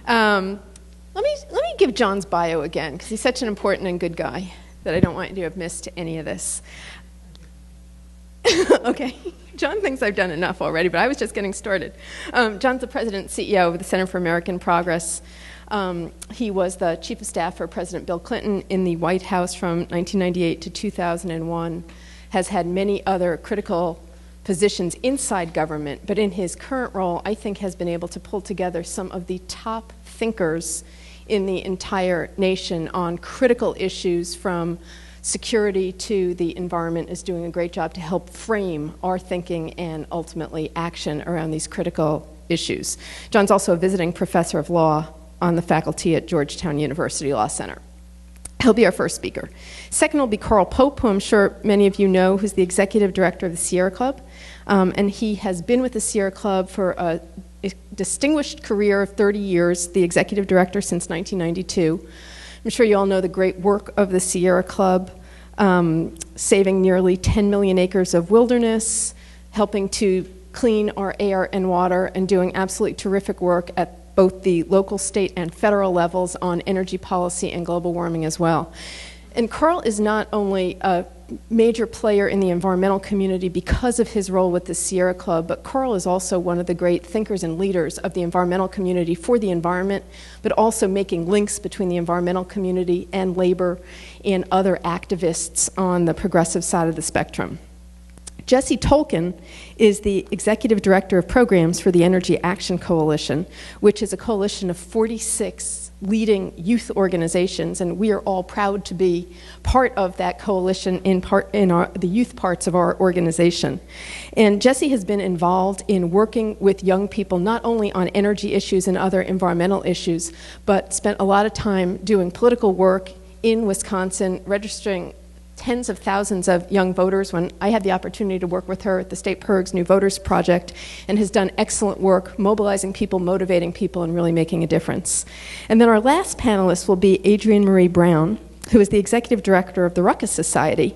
Let me give John's bio again, because he's such an important and good guy that I don't want you to have missed any of this. Okay, John thinks I've done enough already, but I was just getting started. John's the president and CEO of the Center for American Progress. He was the chief of staff for President Bill Clinton in the White House from 1998 to 2001, has had many other critical positions inside government, but in his current role, I think has been able to pull together some of the top thinkers in the entire nation on critical issues from security to the environment, is doing a great job to help frame our thinking and ultimately action around these critical issues. John's also a visiting professor of law on the faculty at Georgetown University Law Center. He'll be our first speaker. Second will be Carl Pope, who I'm sure many of you know, who's the executive director of the Sierra Club. And he has been with the Sierra Club for a distinguished career of 30 years, the executive director since 1992. I'm sure you all know the great work of the Sierra Club, saving nearly 10 million acres of wilderness, helping to clean our air and water, and doing absolutely terrific work at both the local, state, and federal levels on energy policy and global warming as well. And Carl is not only a major player in the environmental community because of his role with the Sierra Club, but Carl is also one of the great thinkers and leaders of the environmental community for the environment, but also making links between the environmental community and labor and other activists on the progressive side of the spectrum. Jessy Tolkan is the executive director of programs for the Energy Action Coalition, which is a coalition of 46 leading youth organizations, and we are all proud to be part of that coalition in the youth parts of our organization. And Jessy has been involved in working with young people not only on energy issues and other environmental issues, but spent a lot of time doing political work in Wisconsin, registering tens of thousands of young voters when I had the opportunity to work with her at the State PIRG's New Voters Project, and has done excellent work mobilizing people, motivating people, and really making a difference. And then our last panelist will be Adrienne Marie Brown, who is the executive director of the Ruckus Society.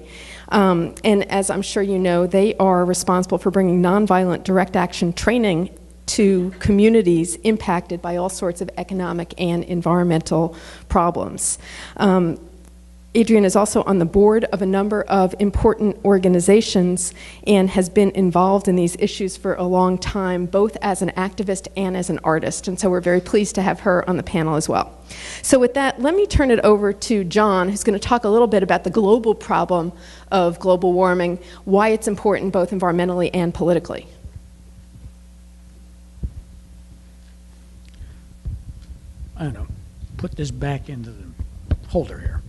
And as I'm sure you know, they are responsible for bringing nonviolent direct action training to communities impacted by all sorts of economic and environmental problems. Adrienne is also on the board of a number of important organizations and has been involved in these issues for a long time, both as an activist and as an artist. And so we're very pleased to have her on the panel as well. So with that, let me turn it over to John, who's going to talk a little bit about the global problem of global warming, why it's important both environmentally and politically. I don't know, put this back into the holder here.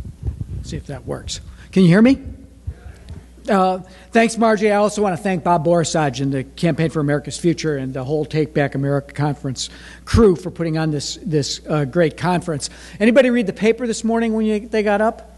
See if that works. Can you hear me? Thanks, Marjorie. I also want to thank Bob Borisage and the Campaign for America's Future and the whole Take Back America conference crew for putting on this great conference. Anybody read the paper this morning when they got up?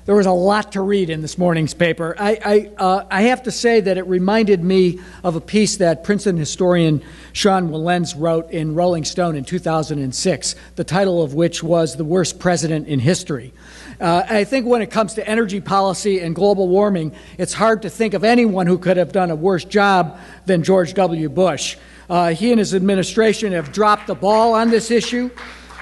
There was a lot to read in this morning's paper. I have to say that it reminded me of a piece that Princeton historian Sean Wilentz wrote in Rolling Stone in 2006, the title of which was "The Worst President in History." I think when it comes to energy policy and global warming, it's hard to think of anyone who could have done a worse job than George W. Bush. He and his administration have dropped the ball on this issue,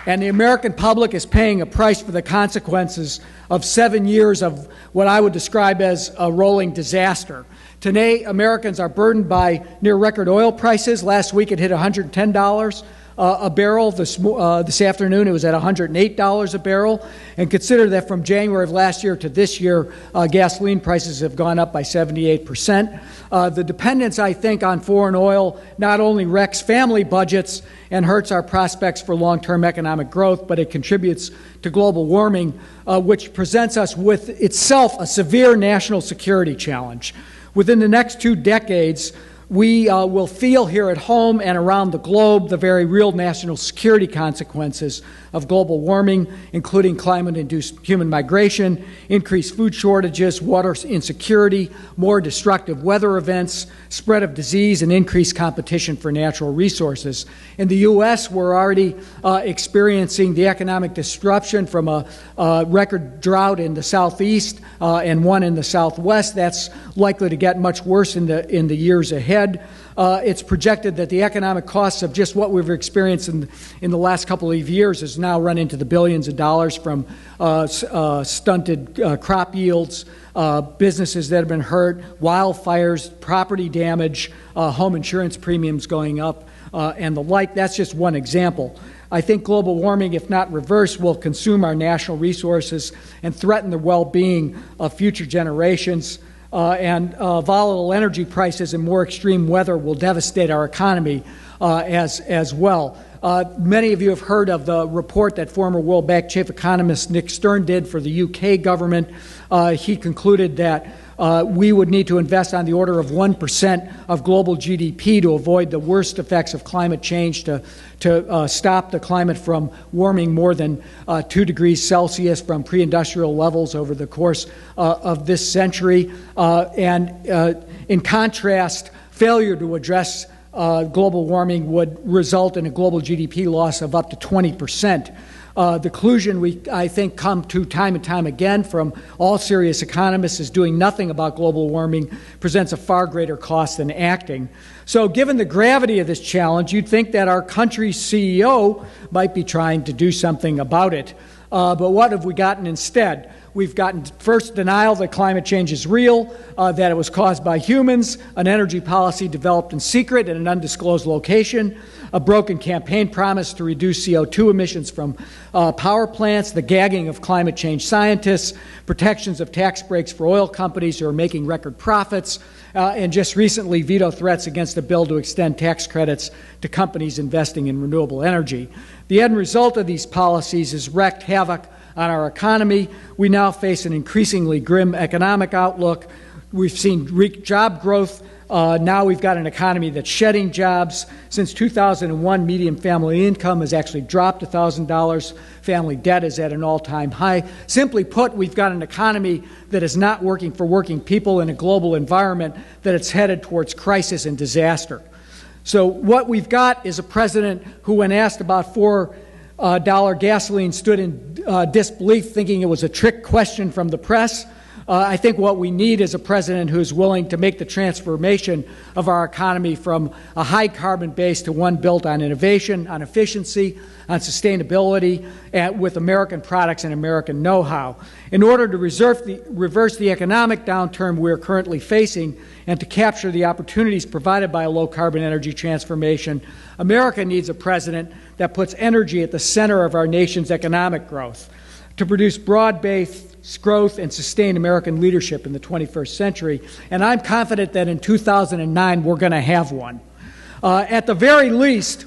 and the American public is paying a price for the consequences of 7 years of what I would describe as a rolling disaster. Today, Americans are burdened by near record oil prices. Last week, it hit $110 a barrel. This afternoon, it was at $108 a barrel. And consider that from January of last year to this year, gasoline prices have gone up by 78%. The dependence, I think, on foreign oil not only wrecks family budgets and hurts our prospects for long-term economic growth, but it contributes to global warming, which presents us with itself a severe national security challenge. Within the next 2 decades, we will feel here at home and around the globe the very real national security consequences of global warming, including climate-induced human migration, increased food shortages, water insecurity, more destructive weather events, spread of disease, and increased competition for natural resources. In the U.S., we're already experiencing the economic disruption from a record drought in the southeast and one in the southwest. That's likely to get much worse in the years ahead. ahead, it's projected that the economic costs of just what we've experienced in the last couple of years has now run into the billions of dollars from stunted crop yields, businesses that have been hurt, wildfires, property damage, home insurance premiums going up, and the like. That's just one example. I think global warming, if not reversed, will consume our national resources and threaten the well-being of future generations. And volatile energy prices and more extreme weather will devastate our economy as well. Many of you have heard of the report that former World Bank chief economist Nick Stern did for the UK government. He concluded that we would need to invest on the order of 1% of global GDP to avoid the worst effects of climate change, to stop the climate from warming more than 2 degrees Celsius from pre-industrial levels over the course of this century. In contrast, failure to address global warming would result in a global GDP loss of up to 20%. The conclusion I think, come to time and time again from all serious economists is doing nothing about global warming presents a far greater cost than acting. So given the gravity of this challenge, you'd think that our country's CEO might be trying to do something about it. But what have we gotten instead? We've gotten, first, denial that climate change is real, that it was caused by humans, an energy policy developed in secret in an undisclosed location, a broken campaign promise to reduce CO2 emissions from power plants, the gagging of climate change scientists, protections of tax breaks for oil companies who are making record profits, and just recently veto threats against a bill to extend tax credits to companies investing in renewable energy. The end result of these policies has wreaked havoc on our economy. We now face an increasingly grim economic outlook. We've seen weak job growth. Now we've got an economy that's shedding jobs. Since 2001, median family income has actually dropped $1,000. Family debt is at an all-time high. Simply put, we've got an economy that is not working for working people in a global environment that it's headed towards crisis and disaster. So what we've got is a president who, when asked about $4 gasoline, stood in disbelief, thinking it was a trick question from the press. I think what we need is a president who's willing to make the transformation of our economy from a high carbon base to one built on innovation, on efficiency, on sustainability, and with American products and American know-how. In order to reverse the economic downturn we're currently facing and to capture the opportunities provided by a low-carbon energy transformation, America needs a president that puts energy at the center of our nation's economic growth to produce broad-based growth and sustain American leadership in the 21st century. And I'm confident that in 2009 we're going to have one. At the very least,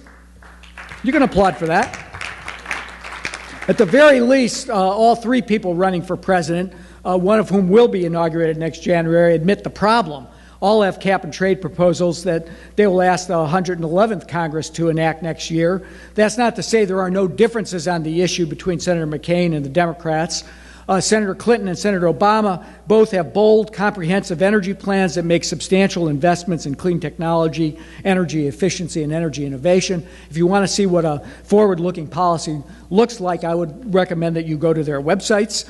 you can applaud for that. At the very least, all three people running for president, one of whom will be inaugurated next January, admit the problem. All have cap-and-trade proposals that they will ask the 111th Congress to enact next year. That's not to say there are no differences on the issue between Senator McCain and the Democrats. Senator Clinton and Senator Obama both have bold, comprehensive energy plans that make substantial investments in clean technology, energy efficiency, and energy innovation. If you want to see what a forward-looking policy looks like, I would recommend that you go to their websites.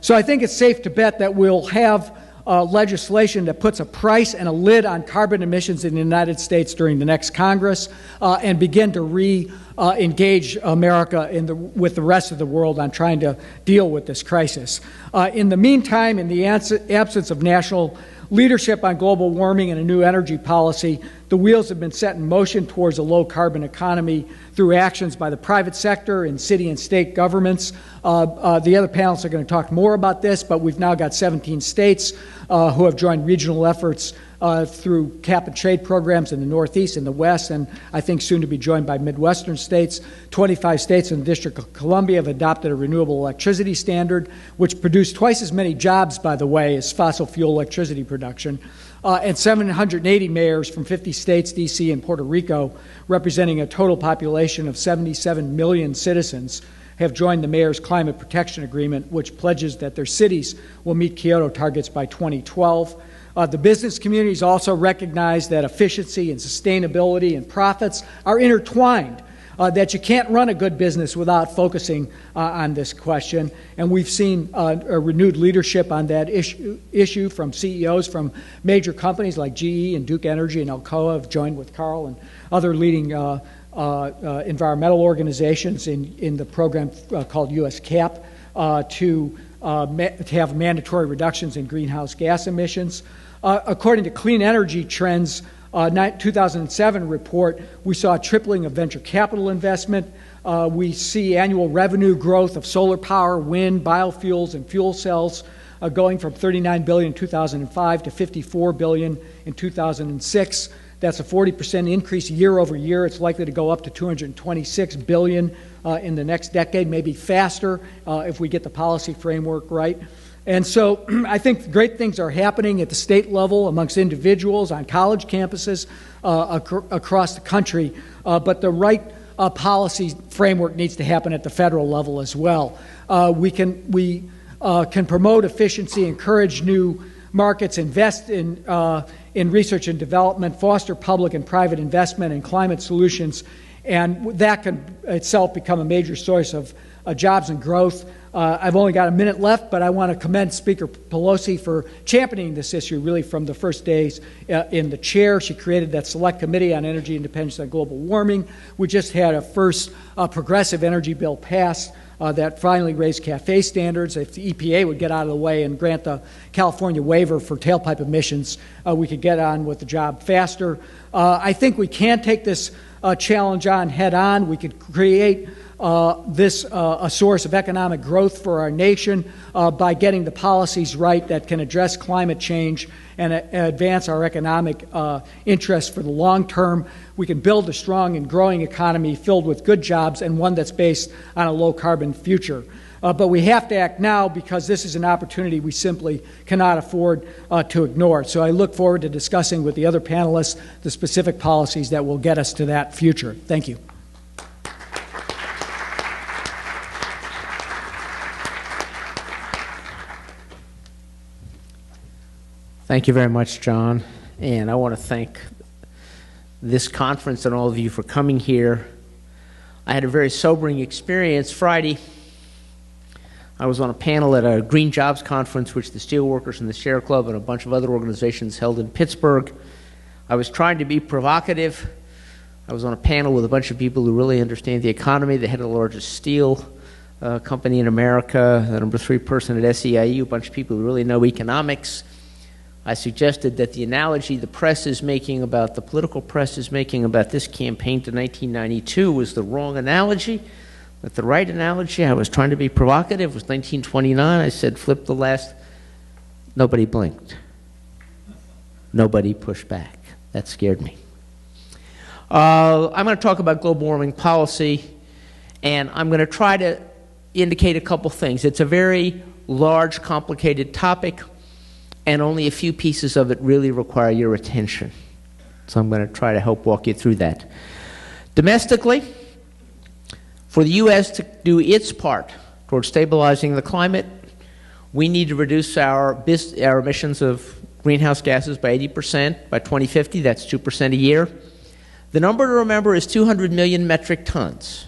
So I think it's safe to bet that we'll have legislation that puts a price and a lid on carbon emissions in the United States during the next Congress and begin to re-engage America with the rest of the world on trying to deal with this crisis. In the meantime, in the absence of national leadership on global warming and a new energy policy, the wheels have been set in motion towards a low-carbon economy through actions by the private sector and city and state governments. The other panelists are going to talk more about this, but we've now got 17 states who have joined regional efforts through cap-and-trade programs in the Northeast and the West, and I think soon to be joined by Midwestern states. 25 states and the District of Columbia have adopted a renewable electricity standard, which produced twice as many jobs, by the way, as fossil fuel electricity production. And 780 mayors from 50 states, D.C. and Puerto Rico, representing a total population of 77 million citizens, have joined the Mayor's Climate Protection Agreement, which pledges that their cities will meet Kyoto targets by 2012. The business communities also recognize that efficiency and sustainability and profits are intertwined. that you can't run a good business without focusing on this question. And we've seen a renewed leadership on that issue from CEOs from major companies like GE and Duke Energy and Alcoa have joined with Carl and other leading environmental organizations in the program called US CAP to have mandatory reductions in greenhouse gas emissions. According to Clean Energy Trends 2007 report, we saw a tripling of venture capital investment. We see annual revenue growth of solar power, wind, biofuels, and fuel cells going from $39 billion in 2005 to $54 billion in 2006. That's a 40% increase year over year. It's likely to go up to $226 billion in the next decade, maybe faster if we get the policy framework right. And so I think great things are happening at the state level amongst individuals on college campuses across the country, but the right policy framework needs to happen at the federal level as well. We can promote efficiency, encourage new markets, invest in research and development, foster public and private investment in climate solutions, and that can itself become a major source of jobs and growth. I've only got a minute left, but I want to commend Speaker Pelosi for championing this issue really from the first days in the chair. She created that select committee on energy independence and global warming. We just had a first progressive energy bill passed that finally raised CAFE standards. If the EPA would get out of the way and grant the California waiver for tailpipe emissions, we could get on with the job faster. I think we can take this challenge on head on. We could create a source of economic growth for our nation by getting the policies right that can address climate change and advance our economic interests for the long term. We can build a strong and growing economy filled with good jobs and one that's based on a low-carbon future. But we have to act now because this is an opportunity we simply cannot afford to ignore. So I look forward to discussing with the other panelists the specific policies that will get us to that future. Thank you. Thank you very much, John. And I want to thank this conference and all of you for coming here. I had a very sobering experience Friday. I was on a panel at a Green Jobs Conference, which the Steelworkers and the Share Club and a bunch of other organizations held in Pittsburgh. I was trying to be provocative. I was on a panel with a bunch of people who really understand the economy. They had the largest steel company in America, the number 3 person at SEIU, a bunch of people who really know economics. I suggested that the analogy the press is making about, the political press is making about this campaign to 1992 was the wrong analogy. But the right analogy, I was trying to be provocative, was 1929. I said, flip the last. Nobody blinked. Nobody pushed back. That scared me. I'm going to talk about global warming policy, and I'm going to try to indicate a couple things. It's a very large, complicated topic, and only a few pieces of it really require your attention. So I'm going to try to help walk you through that. Domestically, for the U.S. to do its part towards stabilizing the climate, we need to reduce our emissions of greenhouse gases by 80% by 2050. That's 2% a year. The number to remember is 200 million metric tons.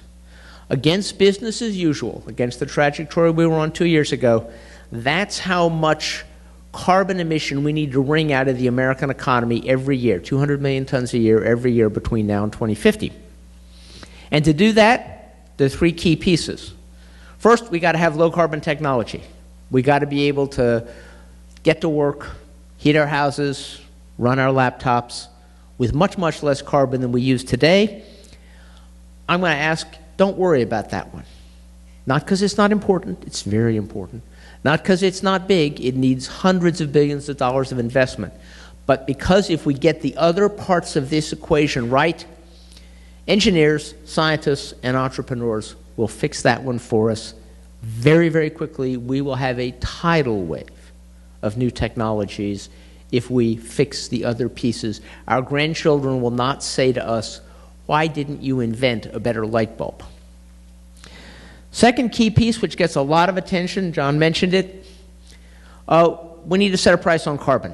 Against business as usual, against the trajectory we were on 2 years ago, that's how much carbon emission we need to wring out of the American economy every year, 200 million tons a year every year between now and 2050. And to do that, there are 3 key pieces. First, we got to have low carbon technology. We got to be able to get to work, heat our houses, run our laptops with much, much less carbon than we use today. I'm going to ask, don't worry about that one. Not because it's not important, it's very important. Not because it's not big, it needs hundreds of billions of dollars of investment. But because if we get the other parts of this equation right, engineers, scientists, and entrepreneurs will fix that one for us. Very, very quickly, we will have a tidal wave of new technologies if we fix the other pieces. Our grandchildren will not say to us, why didn't you invent a better light bulb? Second key piece, which gets a lot of attention, John mentioned it, we need to set a price on carbon.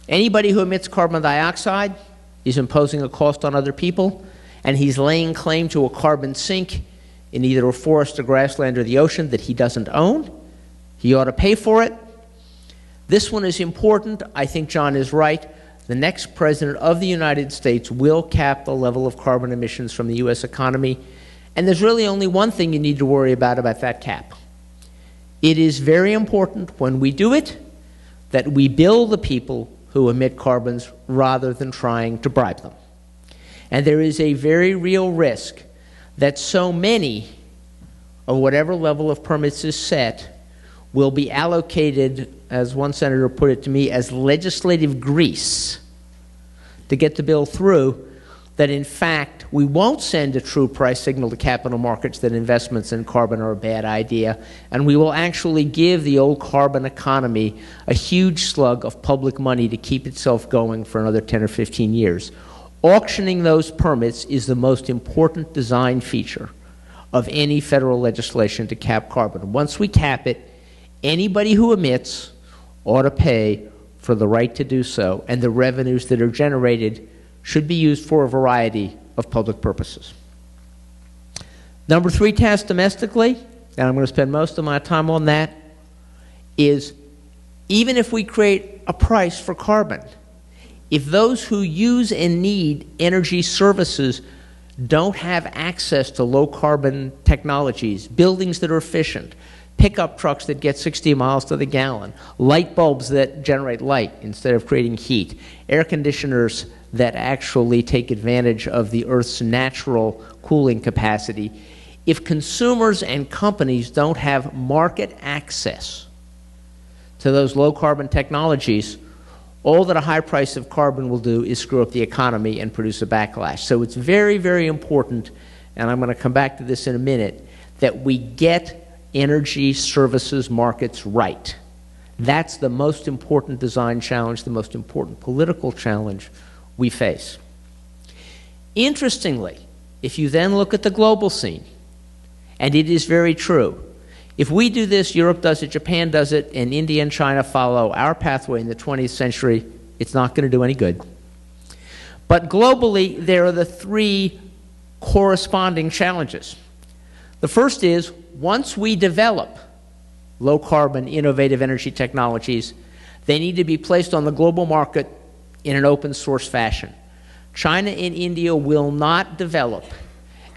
Anybody who emits carbon dioxide is imposing a cost on other people, and he's laying claim to a carbon sink in either a forest or grassland or the ocean that he doesn't own. He ought to pay for it. This one is important. I think John is right. The next president of the United States will cap the level of carbon emissions from the U.S. economy. And there's really only one thing you need to worry about that cap. It is very important when we do it that we bill the people who emit carbons rather than trying to bribe them. And there is a very real risk that so many of whatever level of permits is set will be allocated, as one senator put it to me, as legislative grease to get the bill through, that in fact we won't send a true price signal to capital markets that investments in carbon are a bad idea, and we will actually give the old carbon economy a huge slug of public money to keep itself going for another 10 or 15 years. Auctioning those permits is the most important design feature of any federal legislation to cap carbon. Once we cap it, anybody who emits ought to pay for the right to do so, and the revenues that are generated should be used for a variety of public purposes. Number 3 task domestically, and I'm going to spend most of my time on that, is even if we create a price for carbon, if those who use and need energy services don't have access to low-carbon technologies, buildings that are efficient, pickup trucks that get 60 miles to the gallon, light bulbs that generate light instead of creating heat, air conditioners that actually take advantage of the Earth's natural cooling capacity, if consumers and companies don't have market access to those low-carbon technologies, all that a high price of carbon will do is screw up the economy and produce a backlash. So it's very, very important, and I'm going to come back to this in a minute, that we get energy services markets right. That's the most important design challenge, the most important political challenge we face. Interestingly, if you then look at the global scene, and it is very true, if we do this, Europe does it, Japan does it, and India and China follow our pathway in the 20th century, it's not going to do any good. But globally, there are the 3 corresponding challenges. The first is, once we develop low-carbon, innovative energy technologies, they need to be placed on the global market in an open-source fashion. China and India will not develop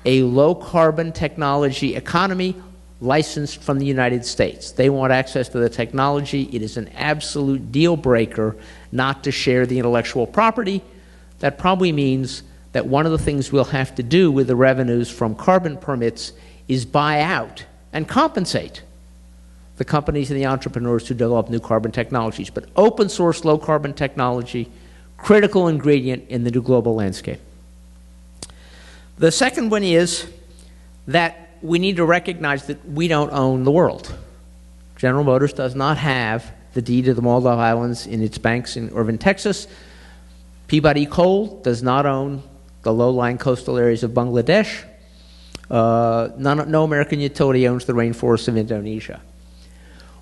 a low-carbon technology economy licensed from the United States. They want access to the technology. It is an absolute deal breaker not to share the intellectual property. That probably means that one of the things we'll have to do with the revenues from carbon permits is buy out and compensate the companies and the entrepreneurs who develop new carbon technologies. But open source low carbon technology, critical ingredient in the new global landscape. The second one is that we need to recognize that we don't own the world. General Motors does not have the deed of the Maldive Islands in its banks in Irving, Texas. Peabody Coal does not own the low-lying coastal areas of Bangladesh. No American utility owns the rainforests of Indonesia.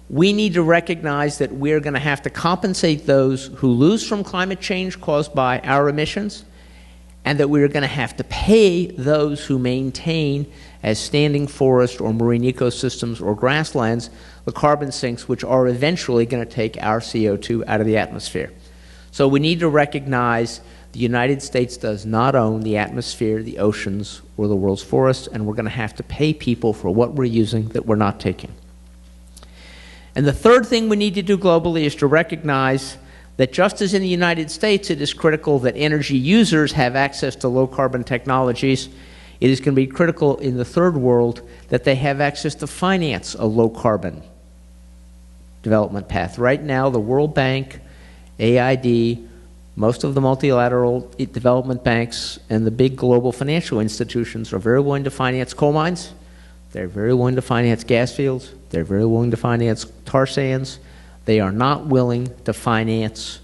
We need to recognize that we're going to have to compensate those who lose from climate change caused by our emissions, and that we're going to have to pay those who maintain as standing forest or marine ecosystems or grasslands the carbon sinks which are eventually going to take our CO2 out of the atmosphere. So we need to recognize the United States does not own the atmosphere, the oceans, or the world's forests, and we're going to have to pay people for what we're using that we're not taking. And the third thing we need to do globally is to recognize that just as in the United States it is critical that energy users have access to low-carbon technologies, it is going to be critical in the third world that they have access to finance a low-carbon development path. Right now, the World Bank, AID, most of the multilateral development banks, and the big global financial institutions are very willing to finance coal mines. They're very willing to finance gas fields. They're very willing to finance tar sands. They are not willing to finance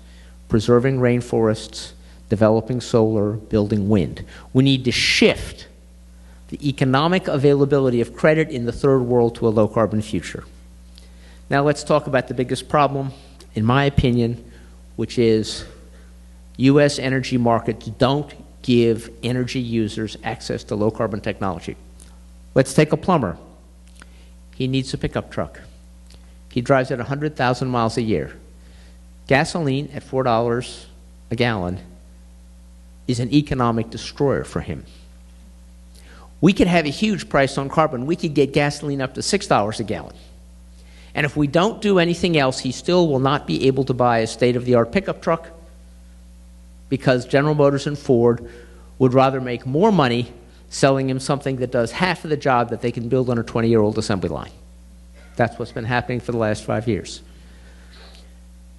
preserving rainforests, developing solar, building wind. We need to shift the economic availability of credit in the third world to a low-carbon future. Now let's talk about the biggest problem, in my opinion, which is U.S. energy markets don't give energy users access to low-carbon technology. Let's take a plumber. He needs a pickup truck. He drives at 100,000 miles a year. Gasoline at $4 a gallon is an economic destroyer for him. We could have a huge price on carbon. We could get gasoline up to $6 a gallon. And if we don't do anything else, he still will not be able to buy a state-of-the-art pickup truck because General Motors and Ford would rather make more money selling him something that does half of the job that they can build on a 20-year-old assembly line. That's what's been happening for the last 5 years.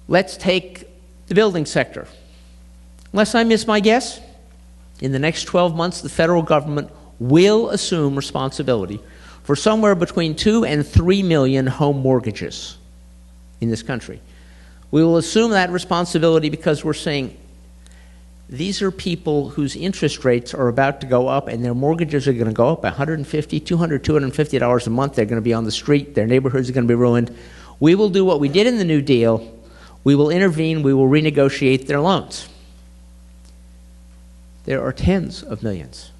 Let's take the building sector. Unless I miss my guess, in the next 12 months, the federal government will assume responsibility for somewhere between 2 and 3 million home mortgages in this country. We will assume that responsibility because we're saying these are people whose interest rates are about to go up and their mortgages are going to go up $150, $200, $250 a month. They're going to be on the street. Their neighborhoods are going to be ruined. We will do what we did in the New Deal. We will intervene. We will renegotiate their loans. There are tens of millions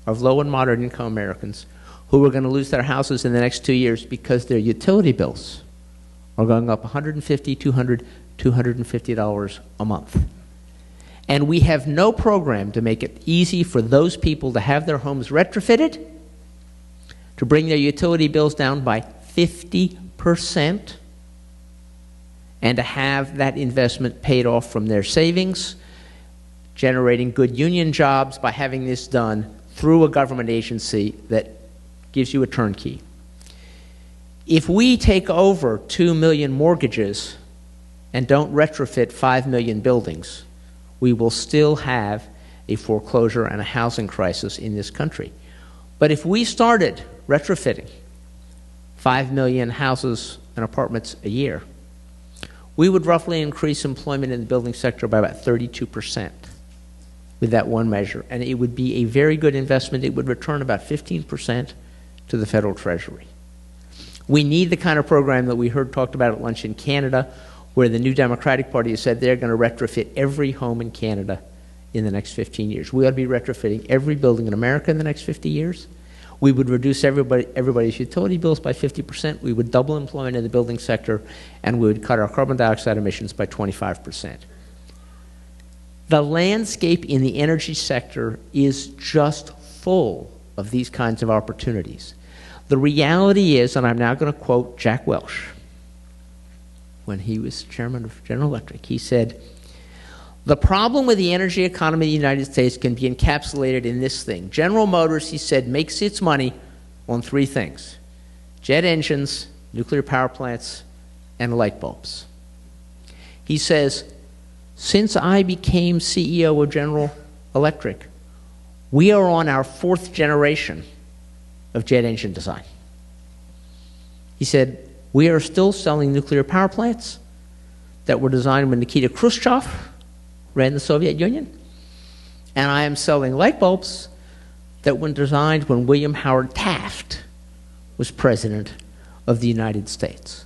of low and moderate income Americans who are going to lose their houses in the next 2 years because their utility bills are going up $150, $200, $250 a month. And we have no program to make it easy for those people to have their homes retrofitted, to bring their utility bills down by 50%, and to have that investment paid off from their savings, generating good union jobs by having this done through a government agency that gives you a turnkey. If we take over 2 million mortgages and don't retrofit 5 million buildings, we will still have a foreclosure and a housing crisis in this country. But if we started retrofitting 5 million houses and apartments a year, we would roughly increase employment in the building sector by about 32% with that one measure. And it would be a very good investment. It would return about 15% to the federal treasury. We need the kind of program that we heard talked about at lunch in Canada, where the new Democratic Party has said they're going to retrofit every home in Canada in the next 15 years. We ought to be retrofitting every building in America in the next 50 years. We would reduce everybody's utility bills by 50%. We would double employment in the building sector, and we would cut our carbon dioxide emissions by 25%. The landscape in the energy sector is just full of these kinds of opportunities. The reality is, and I'm now going to quote Jack Welch, when he was chairman of General Electric, he said, "The problem with the energy economy of the United States can be encapsulated in this thing. General Motors," he said, "makes its money on 3 things: jet engines, nuclear power plants, and light bulbs." He says, "Since I became CEO of General Electric, we are on our 4th generation of jet engine design." He said, "We are still selling nuclear power plants that were designed when Nikita Khrushchev ran the Soviet Union, and I am selling light bulbs that were designed when William Howard Taft was president of the United States."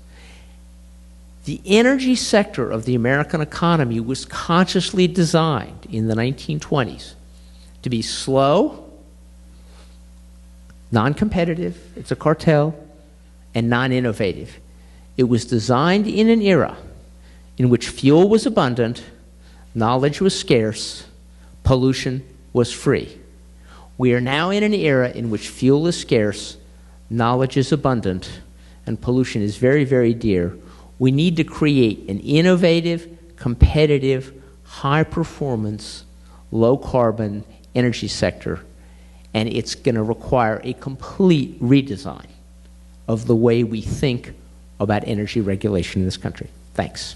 The energy sector of the American economy was consciously designed in the 1920s to be slow, non-competitive, it's a cartel, and non-innovative. It was designed in an era in which fuel was abundant, knowledge was scarce, pollution was free. We are now in an era in which fuel is scarce, knowledge is abundant, and pollution is very, very dear. We need to create an innovative, competitive, high-performance, low-carbon energy sector, and it's going to require a complete redesign of the way we think about energy regulation in this country. Thanks.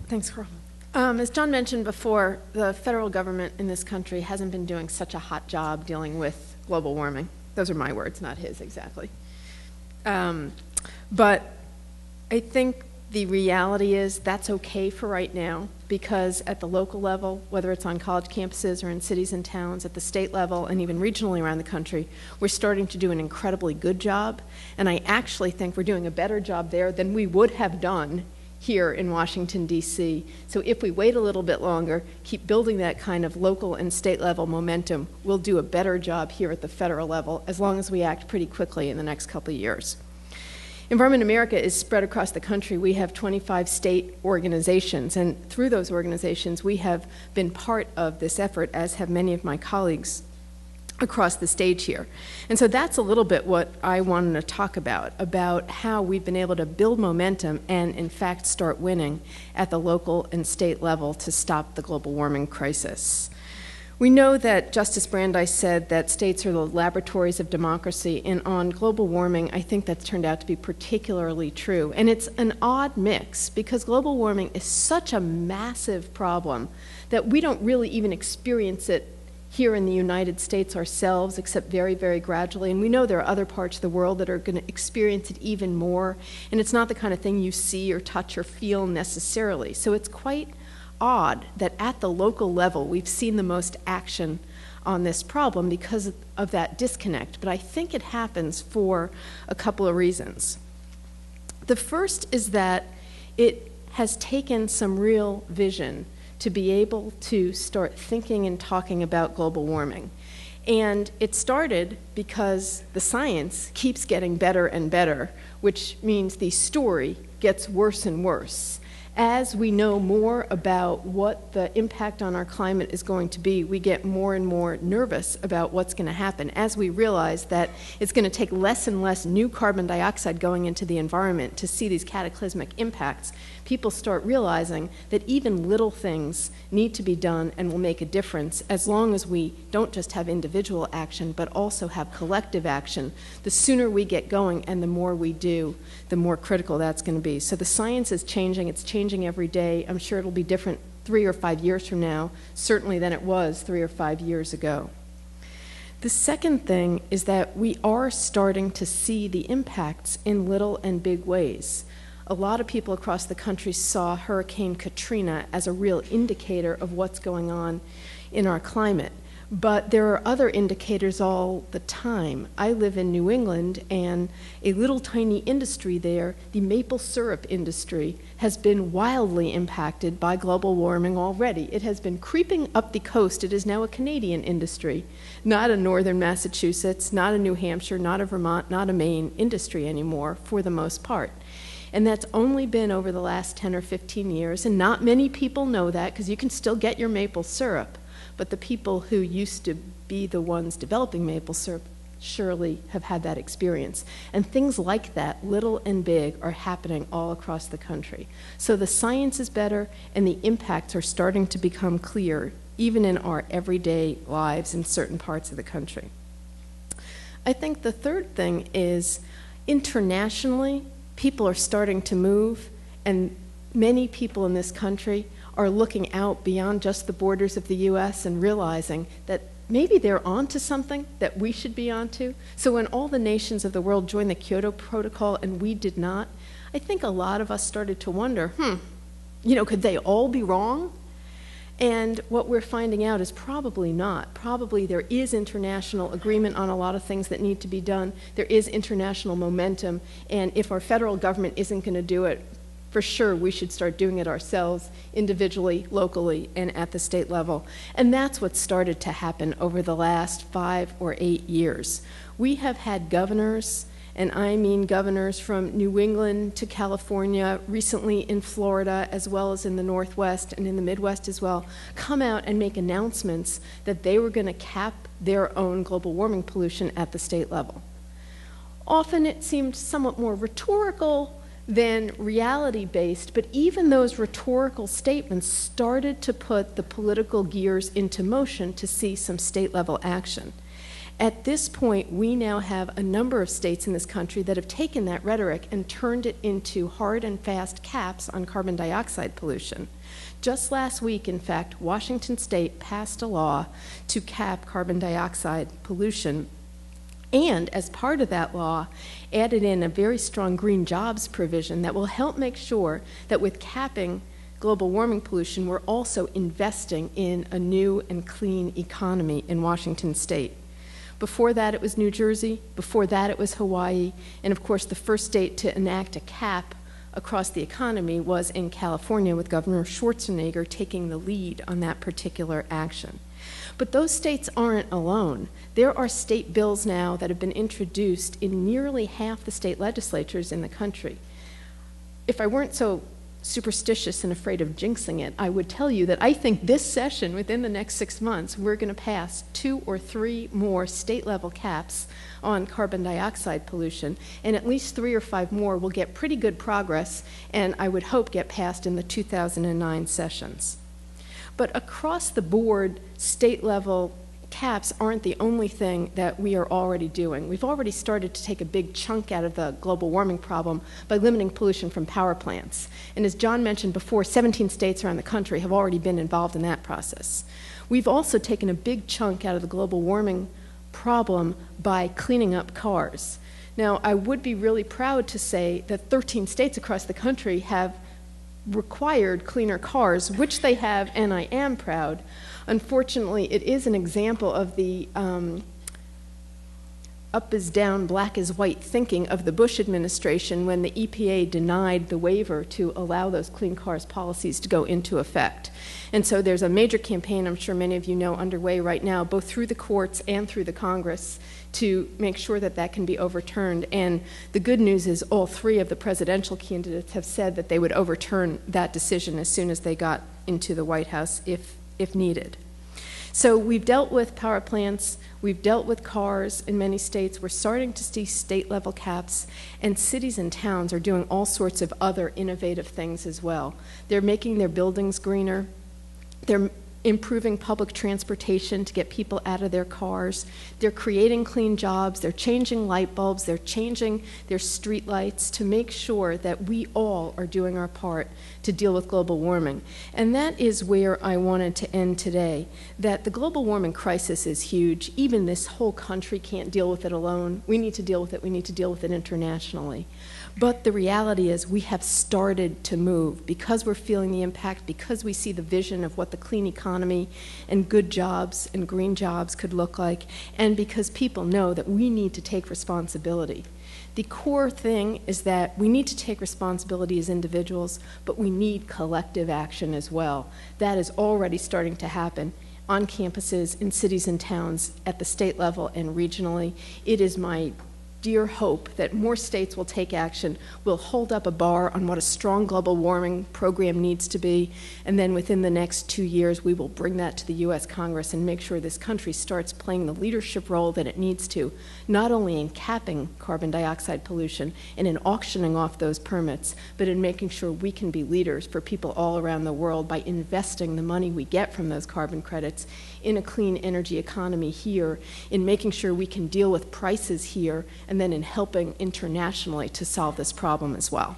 Thanks, Carl. As John mentioned before, the federal government in this country hasn't been doing such a hot job dealing with global warming. Those are my words, not his exactly. But I think The reality is that's okay for right now, because at the local level, whether it's on college campuses or in cities and towns, at the state level and even regionally around the country, we're starting to do an incredibly good job. And I actually think we're doing a better job there than we would have done here in Washington, D.C. So if we wait a little bit longer, keep building that kind of local and state level momentum, we'll do a better job here at the federal level, as long as we act pretty quickly in the next couple of years. Environment America is spread across the country. We have 25 state organizations, and through those organizations, we have been part of this effort, as have many of my colleagues across the stage here. And so that's a little bit what I wanted to talk about how we've been able to build momentum and, in fact, start winning at the local and state level to stop the global warming crisis. We know that Justice Brandeis said that states are the laboratories of democracy, and on global warming, I think that's turned out to be particularly true. And it's an odd mix, because global warming is such a massive problem that we don't really even experience it here in the United States ourselves, except very, very gradually. And we know there are other parts of the world that are going to experience it even more, and it's not the kind of thing you see or touch or feel necessarily. So it's quite odd that at the local level we've seen the most action on this problem because of that disconnect. But I think it happens for a couple of reasons. The first is that it has taken some real vision to be able to start thinking and talking about global warming. And it started because the science keeps getting better and better, which means the story gets worse and worse. As we know more about what the impact on our climate is going to be, we get more and more nervous about what's going to happen. As we realize that it's going to take less and less new carbon dioxide going into the environment to see these cataclysmic impacts, people start realizing that even little things need to be done and will make a difference, as long as we don't just have individual action, but also have collective action. The sooner we get going and the more we do, the more critical that's going to be. So the science is changing. It's changing every day. I'm sure it'll be different 3 or 5 years from now, certainly than it was 3 or 5 years ago. The second thing is that we are starting to see the impacts in little and big ways. A lot of people across the country saw Hurricane Katrina as a real indicator of what's going on in our climate. But there are other indicators all the time. I live in New England, and a little tiny industry there, the maple syrup industry, has been wildly impacted by global warming already. It has been creeping up the coast. It is now a Canadian industry, not a northern Massachusetts, not a New Hampshire, not a Vermont, not a Maine industry anymore, for the most part. And that's only been over the last 10 or 15 years, and not many people know that, because you can still get your maple syrup. But the people who used to be the ones developing maple syrup surely have had that experience. And things like that, little and big, are happening all across the country. So the science is better, and the impacts are starting to become clear, even in our everyday lives in certain parts of the country. I think the third thing is, internationally, people are starting to move, and many people in this country are looking out beyond just the borders of the U.S. and realizing that maybe they're onto something that we should be onto. So when all the nations of the world joined the Kyoto Protocol and we did not, I think a lot of us started to wonder, could they all be wrong? And what we're finding out is probably not. Probably there is international agreement on a lot of things that need to be done. There is international momentum, and if our federal government isn't going to do it, for sure we should start doing it ourselves, individually, locally, and at the state level. And that's what started to happen over the last 5 or 8 years. We have had governors, and I mean governors from New England to California, recently in Florida, as well as in the Northwest and in the Midwest as well, come out and make announcements that they were going to cap their own global warming pollution at the state level. Often it seemed somewhat more rhetorical than reality-based, but even those rhetorical statements started to put the political gears into motion to see some state-level action. At this point, we now have a number of states in this country that have taken that rhetoric and turned it into hard and fast caps on carbon dioxide pollution. Just last week, in fact, Washington State passed a law to cap carbon dioxide pollution And as part of that law, added in a very strong green jobs provision that will help make sure that with capping global warming pollution, we're also investing in a new and clean economy in Washington state. Before that, it was New Jersey. Before that, it was Hawaii. And of course, the first state to enact a cap across the economy was in California, with Governor Schwarzenegger taking the lead on that particular action. But those states aren't alone. There are state bills now that have been introduced in nearly half the state legislatures in the country. If I weren't so superstitious and afraid of jinxing it, I would tell you that I think this session, within the next 6 months, we're going to pass 2 or 3 more state-level caps on carbon dioxide pollution, and at least 3 or 5 more will get pretty good progress, and I would hope get passed in the 2009 sessions. But across the board, state-level caps aren't the only thing that we are already doing. We've already started to take a big chunk out of the global warming problem by limiting pollution from power plants. And as John mentioned before, 17 states around the country have already been involved in that process. We've also taken a big chunk out of the global warming problem by cleaning up cars. Now, I would be really proud to say that 13 states across the country have required cleaner cars, which they have, and I am proud. Unfortunately, it is an example of the up is down, black is white thinking of the Bush administration when the EPA denied the waiver to allow those clean cars policies to go into effect. And so there's a major campaign, I'm sure many of you know, underway right now, both through the courts and through the Congress, to make sure that that can be overturned. And the good news is all 3 of the presidential candidates have said that they would overturn that decision as soon as they got into the White House if needed. So we've dealt with power plants, we've dealt with cars in many states, we're starting to see state-level caps, and cities and towns are doing all sorts of other innovative things as well. They're making their buildings greener, they're improving public transportation to get people out of their cars. They're creating clean jobs. They're changing light bulbs. They're changing their street lights to make sure that we all are doing our part to deal with global warming. And that is where I wanted to end today, that the global warming crisis is huge. Even this whole country can't deal with it alone. We need to deal with it. We need to deal with it internationally. But the reality is we have started to move because we're feeling the impact, because we see the vision of what the clean economy and good jobs and green jobs could look like, and because people know that we need to take responsibility. The core thing is that we need to take responsibility as individuals, but we need collective action as well. That is already starting to happen on campuses, in cities and towns, at the state level and regionally. It is my dear hope that more states will take action, will hold up a bar on what a strong global warming program needs to be, and then within the next 2 years we will bring that to the U.S. Congress and make sure this country starts playing the leadership role that it needs to, not only in capping carbon dioxide pollution and in auctioning off those permits, but in making sure we can be leaders for people all around the world by investing the money we get from those carbon credits in a clean energy economy here, in making sure we can deal with prices here, and then in helping internationally to solve this problem as well.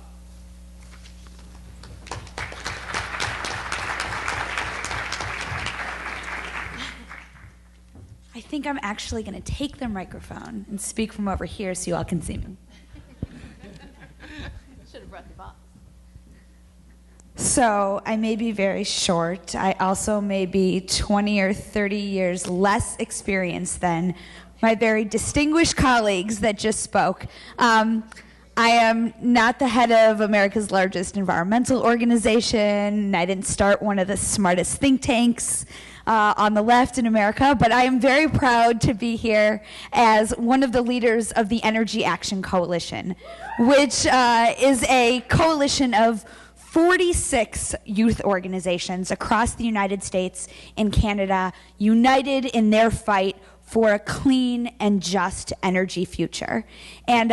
I think I'm actually going to take the microphone and speak from over here so you all can see me. Should have brought the box. So I may be very short. I also may be 20 or 30 years less experienced than my very distinguished colleagues that just spoke. I am not the head of America's largest environmental organization. I didn't start one of the smartest think tanks on the left in America, but I am very proud to be here as one of the leaders of the Energy Action Coalition, which is a coalition of 46 youth organizations across the United States and Canada, united in their fight for a clean and just energy future. And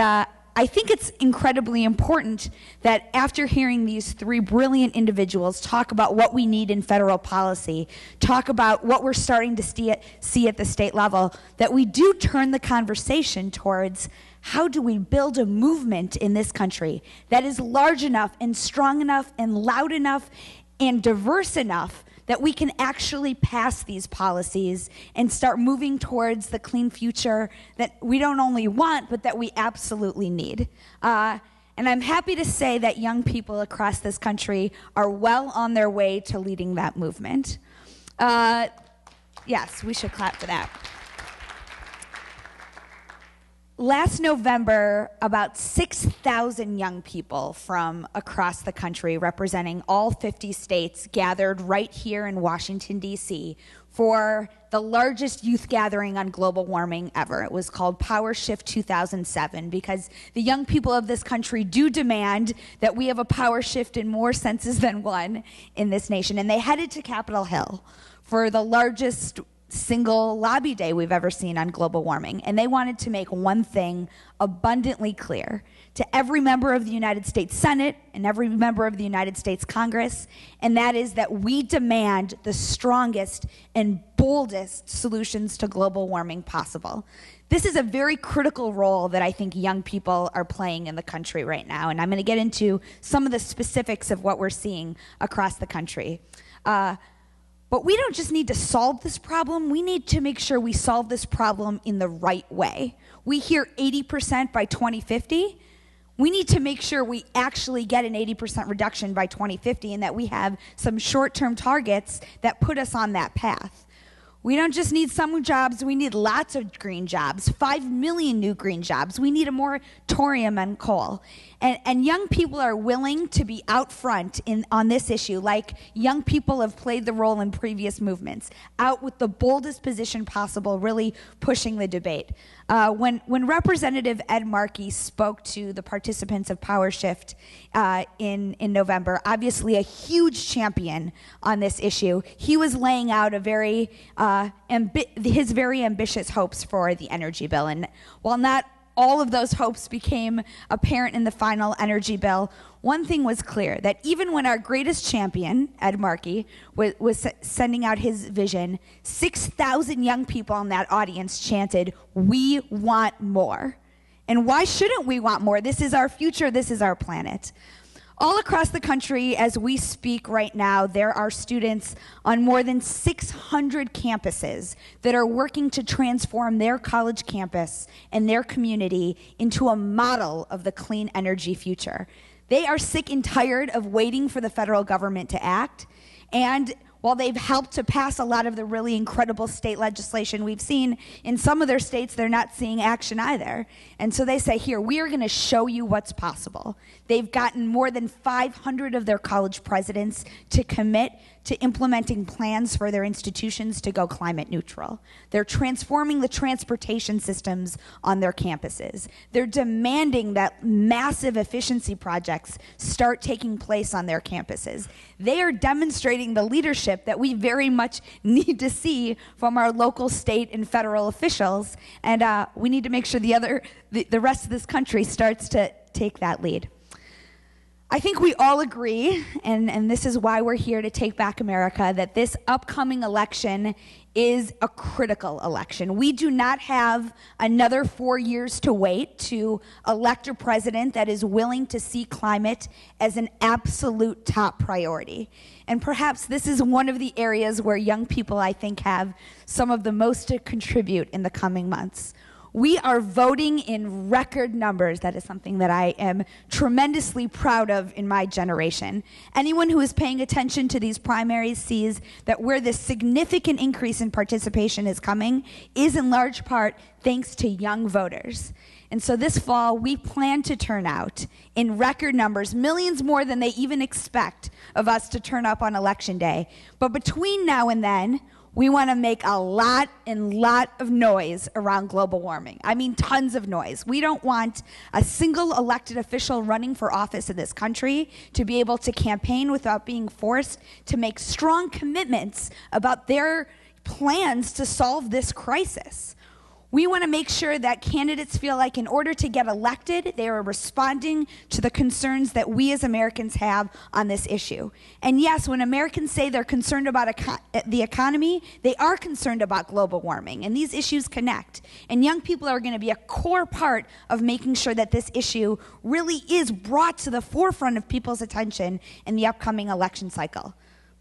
I think it's incredibly important that after hearing these 3 brilliant individuals talk about what we need in federal policy, talk about what we're starting to see at the state level, that we do turn the conversation towards how do we build a movement in this country that is large enough and strong enough and loud enough and diverse enough that we can actually pass these policies and start moving towards the clean future that we don't only want, but that we absolutely need. And I'm happy to say that young people across this country are well on their way to leading that movement. Yes, we should clap for that. Last November, about 6,000 young people from across the country, representing all 50 states, gathered right here in Washington, D.C. for the largest youth gathering on global warming ever. It was called Power Shift 2007 because the young people of this country do demand that we have a power shift in more senses than one in this nation. And they headed to Capitol Hill for the largest single lobby day we've ever seen on global warming. And they wanted to make one thing abundantly clear to every member of the United States Senate and every member of the United States Congress, and that is that we demand the strongest and boldest solutions to global warming possible. This is a very critical role that I think young people are playing in the country right now, and I'm going to get into some of the specifics of what we're seeing across the country. But we don't just need to solve this problem, we need to make sure we solve this problem in the right way. We hear 80% by 2050. We need to make sure we actually get an 80% reduction by 2050 and that we have some short-term targets that put us on that path. We don't just need some jobs, we need lots of green jobs, 5 million new green jobs. We need a moratorium on coal. And young people are willing to be out front on this issue, like young people have played the role in previous movements, out with the boldest position possible, really pushing the debate. When Representative Ed Markey spoke to the participants of Power Shift in November, obviously a huge champion on this issue, he was laying out a his very ambitious hopes for the energy bill. And while not all of those hopes became apparent in the final energy bill, one thing was clear, that even when our greatest champion, Ed Markey, was sending out his vision, 6,000 young people in that audience chanted, "We want more." And why shouldn't we want more? This is our future, this is our planet. All across the country, as we speak right now, there are students on more than 600 campuses that are working to transform their college campus and their community into a model of the clean energy future. They are sick and tired of waiting for the federal government to act, and while they've helped to pass a lot of the really incredible state legislation we've seen, in some of their states, they're not seeing action either. And so they say, here, we are going to show you what's possible. They've gotten more than 500 of their college presidents to commit to implementing plans for their institutions to go climate neutral. They're transforming the transportation systems on their campuses. They're demanding that massive efficiency projects start taking place on their campuses. They are demonstrating the leadership that we very much need to see from our local, state, and federal officials, and we need to make sure the rest of this country starts to take that lead. I think we all agree, and this is why we're here to Take Back America, that this upcoming election is a critical election. We do not have another 4 years to wait to elect a president that is willing to see climate as an absolute top priority. And perhaps this is one of the areas where young people, I think, have some of the most to contribute in the coming months. We are voting in record numbers. That is something that I am tremendously proud of in my generation. Anyone who is paying attention to these primaries sees that where this significant increase in participation is coming is in large part thanks to young voters. And so this fall, we plan to turn out in record numbers, millions more than they even expect of us to turn up on Election Day. But between now and then, we want to make a lot of noise around global warming. I mean, tons of noise. We don't want a single elected official running for office in this country to be able to campaign without being forced to make strong commitments about their plans to solve this crisis. We want to make sure that candidates feel like in order to get elected, they are responding to the concerns that we as Americans have on this issue. And yes, when Americans say they're concerned about the economy, they are concerned about global warming, and these issues connect. And young people are going to be a core part of making sure that this issue really is brought to the forefront of people's attention in the upcoming election cycle.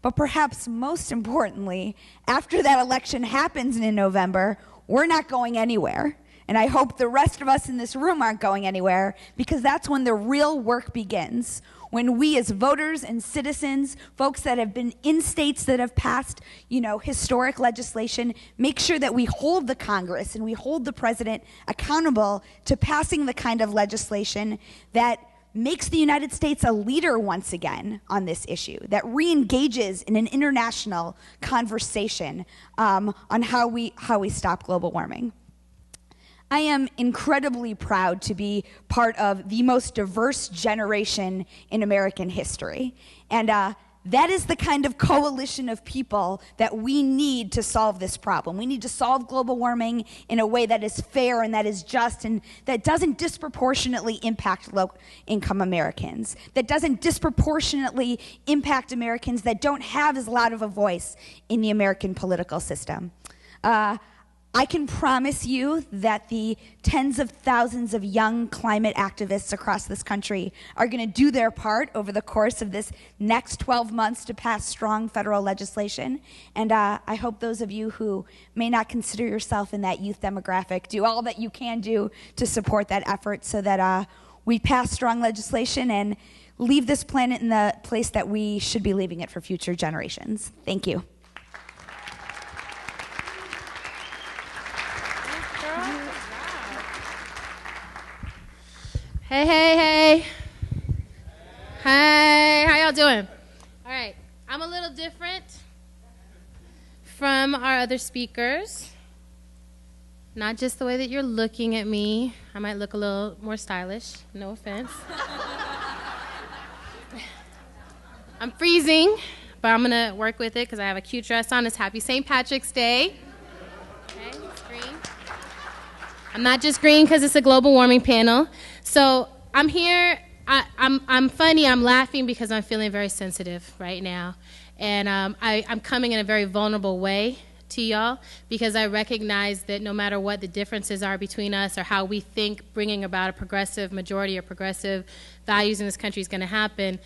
But perhaps most importantly, after that election happens in November, we're not going anywhere. And I hope the rest of us in this room aren't going anywhere, because that's when the real work begins. When we as voters and citizens, folks that have been in states that have passed, historic legislation, make sure that we hold the Congress and we hold the president accountable to passing the kind of legislation that makes the United States a leader once again on this issue, that re-engages in an international conversation on how we stop global warming. I am incredibly proud to be part of the most diverse generation in American history. And that is the kind of coalition of people that we need to solve this problem. We need to solve global warming in a way that is fair and that is just and that doesn't disproportionately impact low-income Americans, that doesn't disproportionately impact Americans that don't have as loud of a voice in the American political system. I can promise you that the tens of thousands of young climate activists across this country are going to do their part over the course of this next 12 months to pass strong federal legislation. And I hope those of you who may not consider yourself in that youth demographic do all that you can do to support that effort so that we pass strong legislation and leave this planet in the place that we should be leaving it for future generations. Thank you. Hey. Hey, how y'all doing? All right, I'm a little different from our other speakers. Not just the way that you're looking at me. I might look a little more stylish, no offense. I'm freezing, but I'm gonna work with it because I have a cute dress on. It's Happy St. Patrick's Day. Okay, it's green. I'm not just green because it's a global warming panel. So I'm here, I'm funny, I'm laughing because I'm feeling very sensitive right now. And I'm coming in a very vulnerable way to y'all because I recognize that no matter what the differences are between us or how we think bringing about a progressive majority or progressive values in this country is going to happen,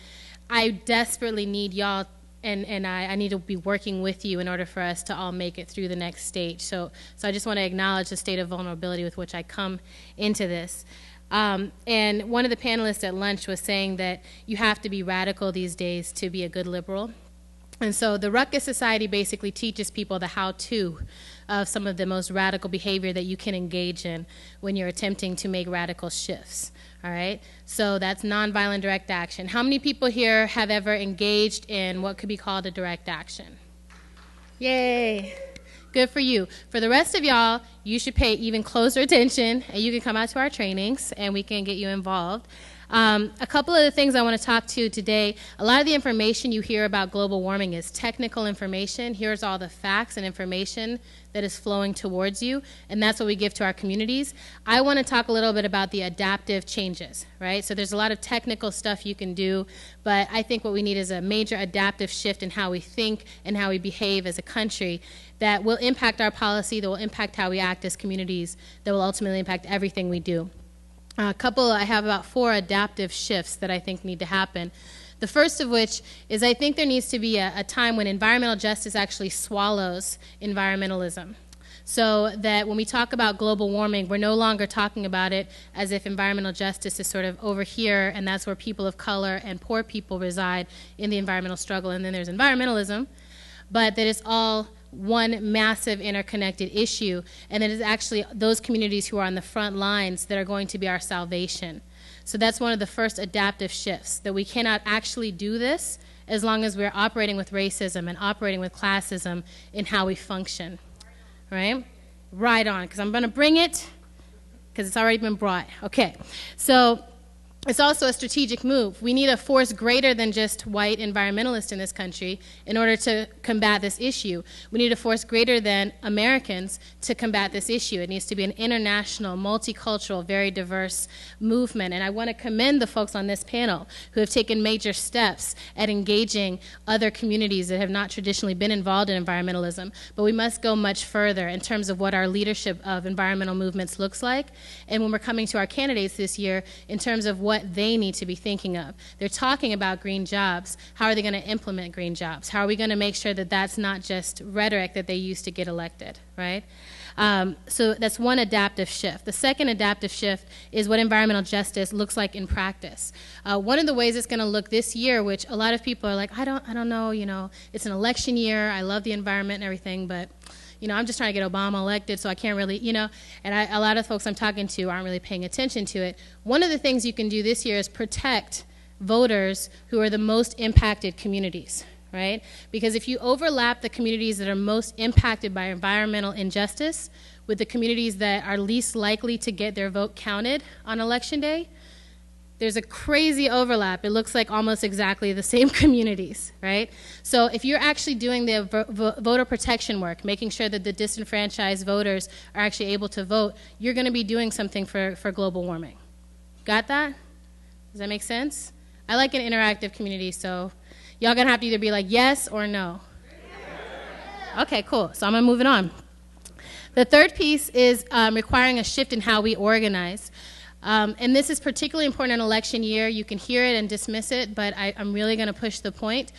I desperately need y'all and I need to be working with you in order for us to all make it through the next stage. So I just want to acknowledge the state of vulnerability with which I come into this. And one of the panelists at lunch was saying that you have to be radical these days to be a good liberal. And so the Ruckus Society basically teaches people the how-to of some of the most radical behavior that you can engage in when you're attempting to make radical shifts, all right? So that's nonviolent direct action. How many people here have ever engaged in what could be called a direct action? Yay. Good for you. For the rest of y'all, you should pay even closer attention, and you can come out to our trainings, and we can get you involved. A couple of the things I want to talk to today, a lot of the information you hear about global warming is technical information. Here's all the facts and information that is flowing towards you, and that's what we give to our communities. I want to talk a little bit about the adaptive changes, right? So there's a lot of technical stuff you can do, but I think what we need is a major adaptive shift in how we think and how we behave as a country that will impact our policy, that will impact how we act as communities, that will ultimately impact everything we do. I have about 4 adaptive shifts that I think need to happen. The first of which is I think there needs to be a time when environmental justice actually swallows environmentalism. So that when we talk about global warming, we're no longer talking about it as if environmental justice is sort of over here and that's where people of color and poor people reside in the environmental struggle, and then there's environmentalism, but that it's all one massive interconnected issue, and that it's actually those communities who are on the front lines that are going to be our salvation. So that's one of the first adaptive shifts, that we cannot actually do this as long as we're operating with racism and operating with classism in how we function, right? Right on, because I'm going to bring it, because it's already been brought. Okay, so it's also a strategic move. We need a force greater than just white environmentalists in this country in order to combat this issue. We need a force greater than Americans to combat this issue. It needs to be an international, multicultural, very diverse movement. And I want to commend the folks on this panel who have taken major steps at engaging other communities that have not traditionally been involved in environmentalism. But we must go much further in terms of what our leadership of environmental movements looks like. And when we're coming to our candidates this year, in terms of what what they need to be thinking of. They're talking about green jobs. How are they going to implement green jobs? How are we going to make sure that that's not just rhetoric that they use to get elected, right? So that's one adaptive shift. The second adaptive shift is what environmental justice looks like in practice. One of the ways it's going to look this year, which a lot of people are like, I don't know, it's an election year, I love the environment and everything, but I'm just trying to get Obama elected, so I can't really, and a lot of folks I'm talking to aren't really paying attention to it. One of the things you can do this year is protect voters who are the most impacted communities, right? Because if you overlap the communities that are most impacted by environmental injustice with the communities that are least likely to get their vote counted on election day, there's a crazy overlap. It looks like almost exactly the same communities, right? So if you're actually doing the voter protection work, making sure that the disenfranchised voters are actually able to vote, you're going to be doing something for global warming. Got that? Does that make sense? I like an interactive community, so y'all going to have to either be like yes or no. Okay, cool. So I'm going to move it on. The third piece is requiring a shift in how we organize. And this is particularly important in election year. You can hear it and dismiss it, but I'm really going to push the point.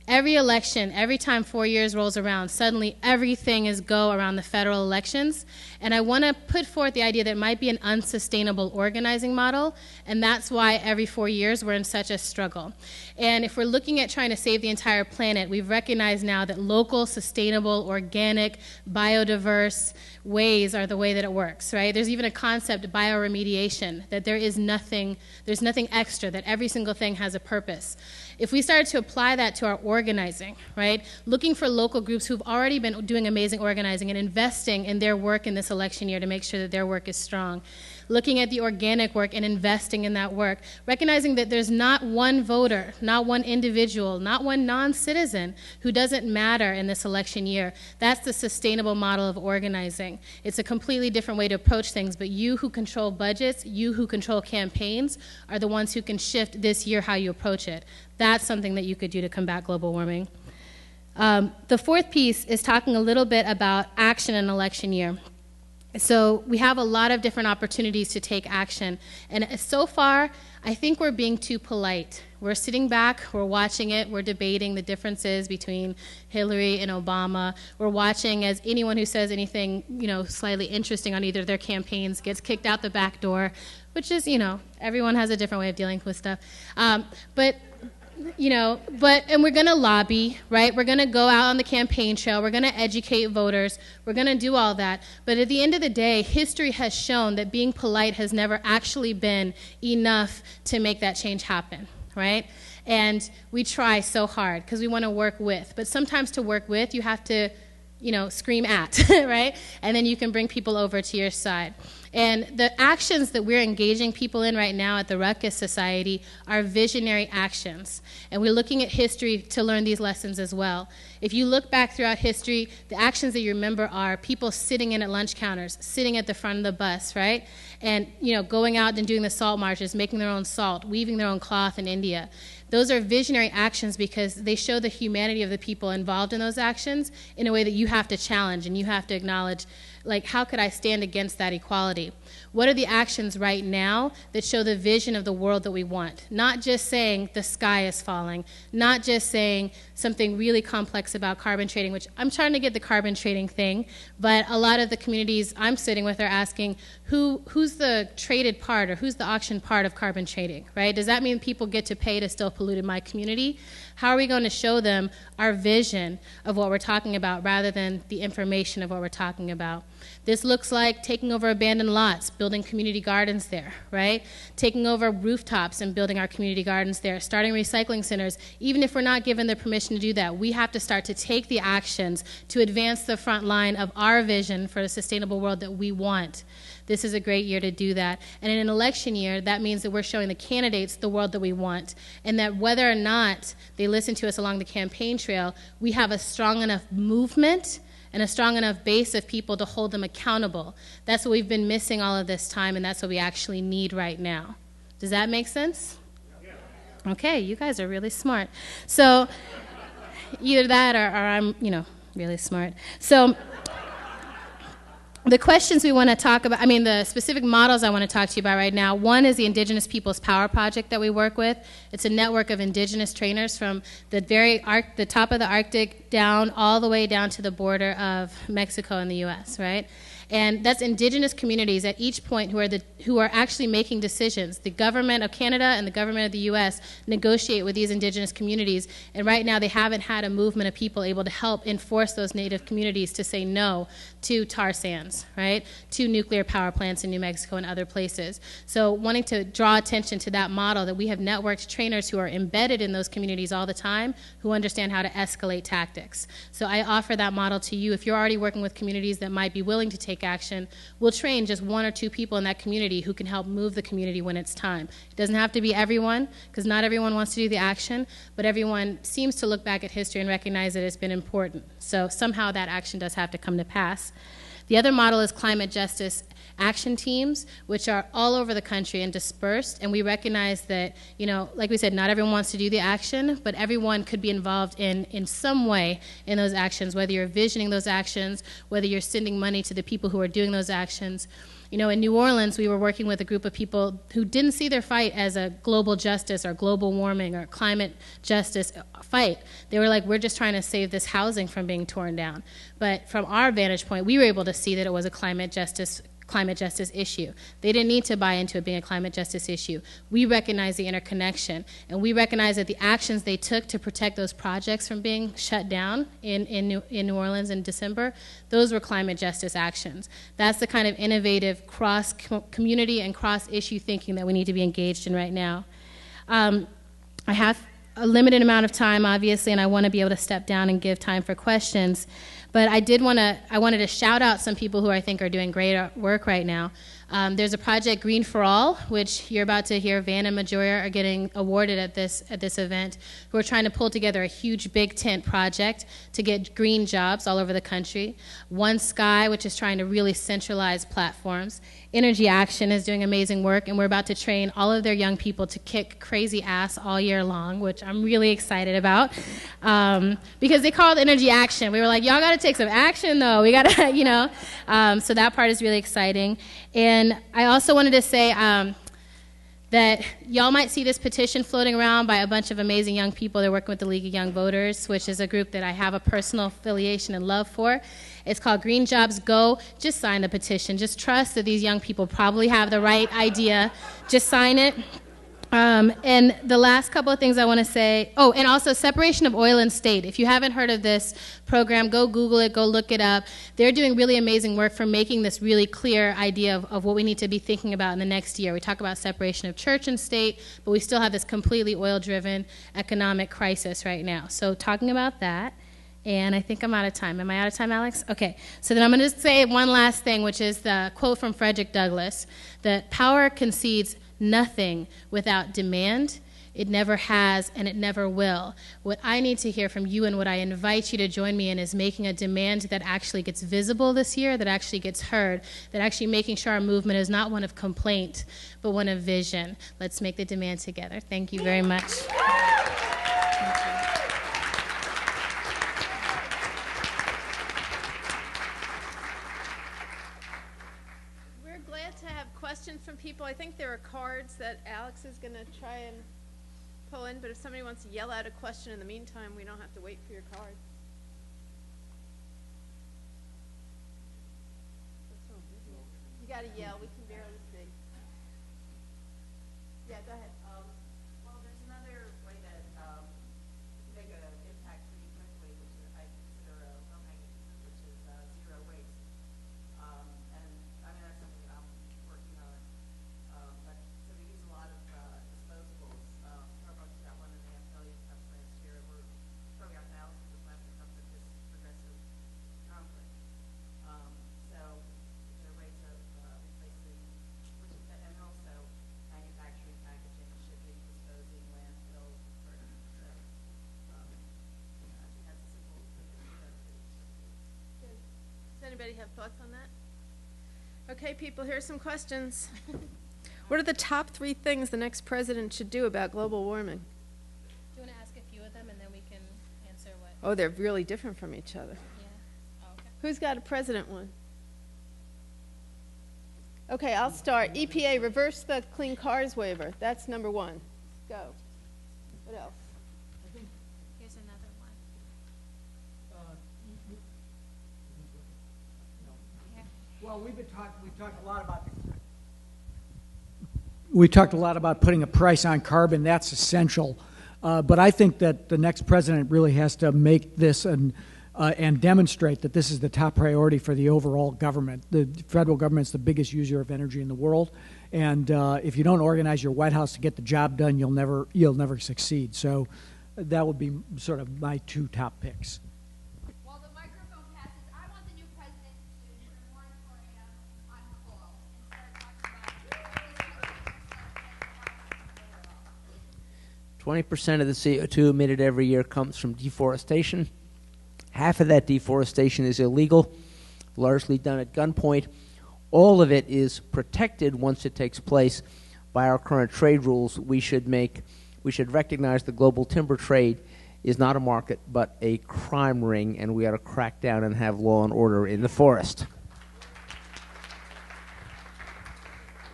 Every election, every time 4 years rolls around, suddenly everything is go around the federal elections. And I want to put forth the idea that it might be an unsustainable organizing model, and that's why every 4 years we're in such a struggle. And if we're looking at trying to save the entire planet, we've recognized now that local, sustainable, organic, biodiverse ways are the way that it works, right? There's even a concept, bioremediation, that there's nothing extra, that every single thing has a purpose. If we started to apply that to our organizing, right, looking for local groups who've already been doing amazing organizing and investing in their work in this election year to make sure that their work is strong, looking at the organic work and investing in that work, recognizing that there's not one voter, not one individual, not one non-citizen who doesn't matter in this election year. That's the sustainable model of organizing. It's a completely different way to approach things, but you who control budgets, you who control campaigns, are the ones who can shift this year how you approach it. That's something that you could do to combat global warming. The fourth piece is talking a little bit about action in election year. So we have a lot of different opportunities to take action. And so far, I think we're being too polite. We're sitting back, we're watching it, we're debating the differences between Hillary and Obama. We're watching as anyone who says anything, slightly interesting on either of their campaigns gets kicked out the back door, which is, everyone has a different way of dealing with stuff. And we're going to lobby, right? We're going to go out on the campaign trail. We're going to educate voters. We're going to do all that. But at the end of the day, history has shown that being polite has never actually been enough to make that change happen, right? And we try so hard because we want to work with. But sometimes to work with, you have to, scream at, right? And then you can bring people over to your side. And the actions that we're engaging people in right now at the Ruckus Society are visionary actions. And we're looking at history to learn these lessons as well. If you look back throughout history, the actions that you remember are people sitting in at lunch counters, sitting at the front of the bus, right? And, going out and doing the salt marches, making their own salt, weaving their own cloth in India. Those are visionary actions because they show the humanity of the people involved in those actions in a way that you have to challenge and you have to acknowledge, like, how could I stand against that equality? What are the actions right now that show the vision of the world that we want? Not just saying the sky is falling, not just saying something really complex about carbon trading, which I'm trying to get the carbon trading thing, but a lot of the communities I'm sitting with are asking who's the traded part or who's the auction part of carbon trading, right? Does that mean people get to pay to still pollute in my community? How are we going to show them our vision of what we're talking about rather than the information of what we're talking about? This looks like taking over abandoned lots, building community gardens there, right? Taking over rooftops and building our community gardens there, starting recycling centers. Even if we're not given the permission to do that, we have to start to take the actions to advance the front line of our vision for a sustainable world that we want. This is a great year to do that. And in an election year, that means that we're showing the candidates the world that we want, and that whether or not they listen to us along the campaign trail, we have a strong enough movement and a strong enough base of people to hold them accountable. That's what we've been missing all of this time, and that's what we actually need right now. Does that make sense? Okay, you guys are really smart. So either that or I'm, really smart. So the questions we want to talk about, the specific models I want to talk to you about right now, one is the Indigenous Peoples Power Project that we work with. It's a network of indigenous trainers from the top of the Arctic down all the way down to the border of Mexico and the U.S., right? And that's indigenous communities at each point who are actually making decisions. The government of Canada and the government of the U.S. negotiate with these indigenous communities, and right now they haven't had a movement of people able to help enforce those native communities to say no to tar sands, right, to nuclear power plants in New Mexico and other places. So wanting to draw attention to that model, that we have networked trainers who are embedded in those communities all the time, who understand how to escalate tactics. So I offer that model to you. If you're already working with communities that might be willing to take action, we'll train just one or two people in that community who can help move the community when it's time. It doesn't have to be everyone, because not everyone wants to do the action, but everyone seems to look back at history and recognize that it's been important. So somehow that action does have to come to pass. The other model is climate justice action teams, which are all over the country and dispersed, and we recognize that, like we said, not everyone wants to do the action, but everyone could be involved in some way in those actions, whether you're visioning those actions, whether you're sending money to the people who are doing those actions. In New Orleans, we were working with a group of people who didn't see their fight as a global justice or global warming or climate justice fight. They were like, we're just trying to save this housing from being torn down. But from our vantage point, we were able to see that it was a climate justice issue. They didn't need to buy into it being a climate justice issue. We recognize the interconnection, and we recognize that the actions they took to protect those projects from being shut down in New Orleans in December, those were climate justice actions. That's the kind of innovative cross-community and cross-issue thinking that we need to be engaged in right now. I have a limited amount of time, obviously, and I want to be able to step down and give time for questions. But I wanted to shout out some people who I think are doing great work right now. There's a project, Green for All, which you're about to hear Van and Marjorie are getting awarded at this event, who are trying to pull together a huge big tent project to get green jobs all over the country. One Sky, which is trying to really centralize platforms. Energy Action is doing amazing work, and we're about to train all of their young people to kick crazy ass all year long, which I'm really excited about, because they called Energy Action. We were like, y'all got to take some action, though. We got to, so that part is really exciting. And I also wanted to say that y'all might see this petition floating around by a bunch of amazing young people. They're working with the League of Young Voters, which is a group that I have a personal affiliation and love for. It's called Green Jobs Go. Just sign the petition. Just trust that these young people probably have the right idea. Just sign it. And the last couple of things I want to say, and also separation of oil and state. If you haven't heard of this program, go Google it, go look it up. They're doing really amazing work for making this really clear idea of what we need to be thinking about in the next year. We talk about separation of church and state, but we still have this completely oil-driven economic crisis right now. So talking about that, and I think I'm out of time. Am I out of time, Alex? Okay. So then I'm going to say one last thing, which is the quote from Frederick Douglass, that power concedes nothing without demand. It never has, and it never will. What I need to hear from you, and what I invite you to join me in, is making a demand that actually gets visible this year, that actually gets heard, that actually making sure our movement is not one of complaint, but one of vision. Let's make the demand together. Thank you very much. Questions from people. I think there are cards that Alex is going to try and pull in, but if somebody wants to yell out a question in the meantime, we don't have to wait for your card. You got to yell. We can barely see. Yeah, go ahead. Well, there's another way that to make an impact pretty quickly, which I consider a low-hanging fruit, which is zero waste. And I mean, that's something that I'm working on. But so we use a lot of disposables. Starbucks got 1.5 million cups last year. We're throwing out thousands of plastic cups at this progressive conference. So there are ways of replacing, which is, and also manufacturing, packaging, shipping, disposing, landfill. So I think that's a simple thing to do. Good. Does anybody have thoughts on that? Okay, people, here's some questions. What are the top 3 things the next president should do about global warming? Do you want to ask a few of them, and then we can answer what? Oh, they're really different from each other. Yeah. Oh, okay. Who's got a president one? Okay, I'll start. EPA, reverse the clean cars waiver. That's number one. Go. What else? Here's another one. Well, we talked a lot about putting a price on carbon. That's essential. But I think that the next president really has to make this and demonstrate that this is the top priority for the overall government. The federal government's the biggest user of energy in the world, and if you don't organize your White House to get the job done, you'll never succeed. So that would be sort of my two top picks. While the microphone passes, I want the new president to put a moratorium on coal and start talking about 20% of the CO2 emitted every year comes from deforestation. Half of that deforestation is illegal, largely done at gunpoint. All of it is protected once it takes place by our current trade rules. We should recognize the global timber trade is not a market but a crime ring, and we ought to crack down and have law and order in the forest.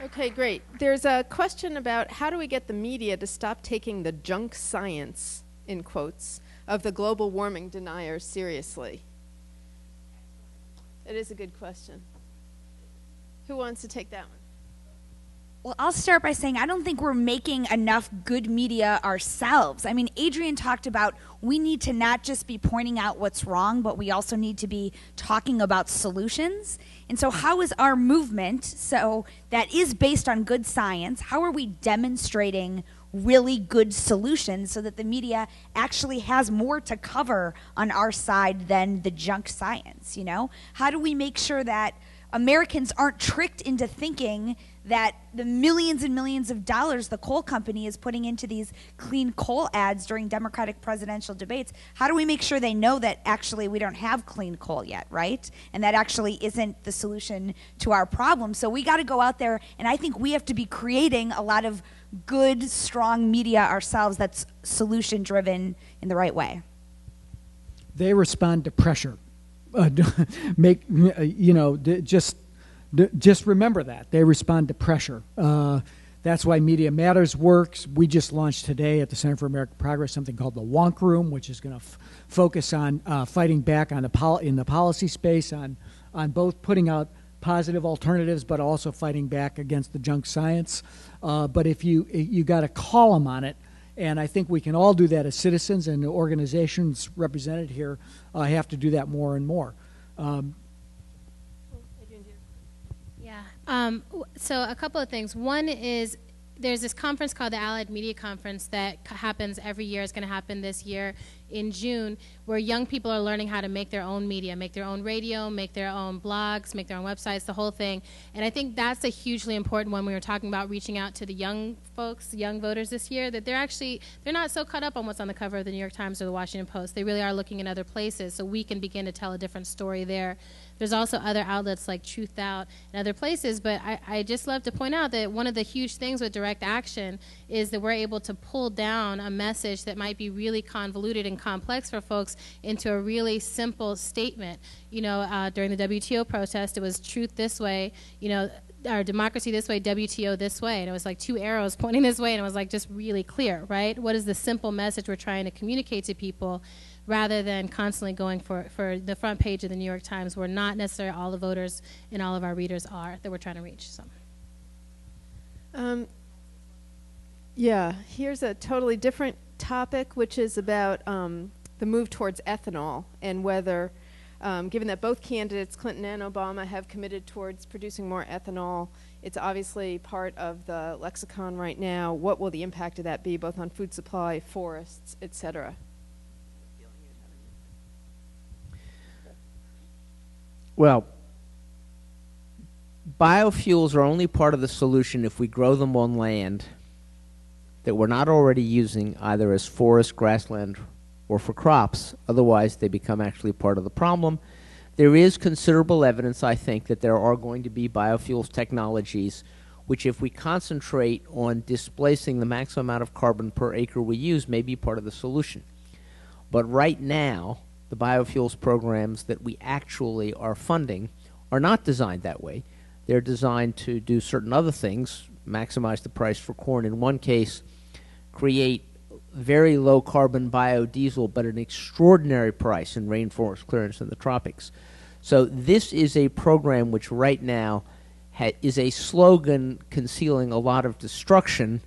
Okay, great. There's a question about how do we get the media to stop taking the junk science, in quotes, of the global warming deniers seriously? It is a good question. Who wants to take that one? Well, I'll start by saying I don't think we're making enough good media ourselves. I mean, Adrienne talked about we need to not just be pointing out what's wrong, but we also need to be talking about solutions. And so how is our movement, so that is based on good science, how are we demonstrating really good solutions so that the media actually has more to cover on our side than the junk science, you know? How do we make sure that Americans aren't tricked into thinking that the millions and millions of dollars the coal company is putting into these clean coal ads during Democratic presidential debates? How do we make sure they know that actually we don't have clean coal yet, right? And that actually isn't the solution to our problem. So we got to go out there, and I think we have to be creating a lot of good, strong media ourselves that's solution-driven in the right way. They respond to pressure. Just remember that. They respond to pressure. That's why Media Matters works. We just launched today at the Center for American Progress something called the Wonk Room, which is going to focus on fighting back on in the policy space, on both putting out positive alternatives, but also fighting back against the junk science. But if you got to call them on it, and I think we can all do that as citizens, and the organizations represented here have to do that more and more. So a couple of things. One is there's this conference called the Allied Media Conference that happens every year. It's going to happen this year in June, where young people are learning how to make their own media, make their own radio, make their own blogs, make their own websites, the whole thing. And I think that's a hugely important one. We were talking about reaching out to the young folks, young voters this year, that they're not so caught up on what's on the cover of the New York Times or the Washington Post. They really are looking in other places, so we can begin to tell a different story there. There's also other outlets like Truth Out and other places, but I just love to point out that one of the huge things with direct action is that we're able to pull down a message that might be really convoluted and complex for folks into a really simple statement. You know, during the WTO protest, it was truth this way, you know, our democracy this way, WTO this way, and it was like two arrows pointing this way, and it was like just really clear, right? What is the simple message we're trying to communicate to people, rather than constantly going for the front page of the New York Times, where not necessarily all the voters and all of our readers are that we're trying to reach. So. Yeah, here's a totally different topic, which is about the move towards ethanol, and whether, given that both candidates, Clinton and Obama, have committed towards producing more ethanol, it's obviously part of the lexicon right now. What will the impact of that be, both on food supply, forests, et cetera? Well, biofuels are only part of the solution if we grow them on land that we're not already using either as forest, grassland, or for crops. Otherwise, they become actually part of the problem. There is considerable evidence, I think, that there are going to be biofuels technologies which, if we concentrate on displacing the maximum amount of carbon per acre we use, may be part of the solution. But right now, the biofuels programs that we actually are funding are not designed that way. They're designed to do certain other things, maximize the price for corn in one case, create very low carbon biodiesel, but an extraordinary price in rainforest clearance in the tropics. So this is a program which right now is a slogan concealing a lot of destruction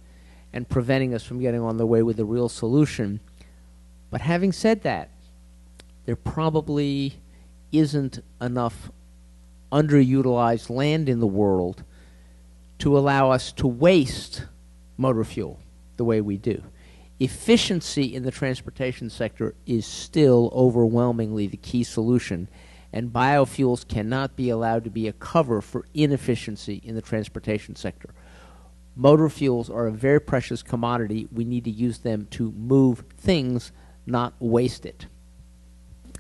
and preventing us from getting on the way with a real solution. But having said that, there probably isn't enough underutilized land in the world to allow us to waste motor fuel the way we do. Efficiency in the transportation sector is still overwhelmingly the key solution, and biofuels cannot be allowed to be a cover for inefficiency in the transportation sector. Motor fuels are a very precious commodity. We need to use them to move things, not waste it.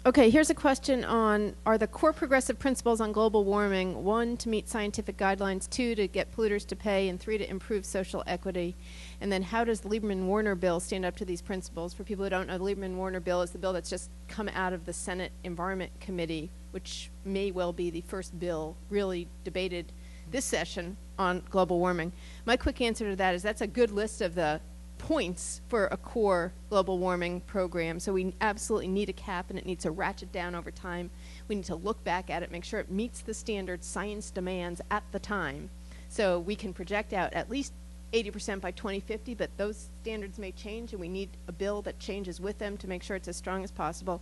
Okay, here's a question on, are the core progressive principles on global warming, 1, to meet scientific guidelines, 2, to get polluters to pay, and 3, to improve social equity? And then how does the Lieberman-Warner bill stand up to these principles? For people who don't know, the Lieberman-Warner bill is the bill that's just come out of the Senate Environment Committee, which may well be the first bill really debated this session on global warming. My quick answer to that is that's a good list of the points for a core global warming program. So we absolutely need a cap, and it needs to ratchet down over time. We need to look back at it, make sure it meets the standards science demands at the time. So we can project out at least 80% by 2050, but those standards may change, and we need a bill that changes with them to make sure it's as strong as possible.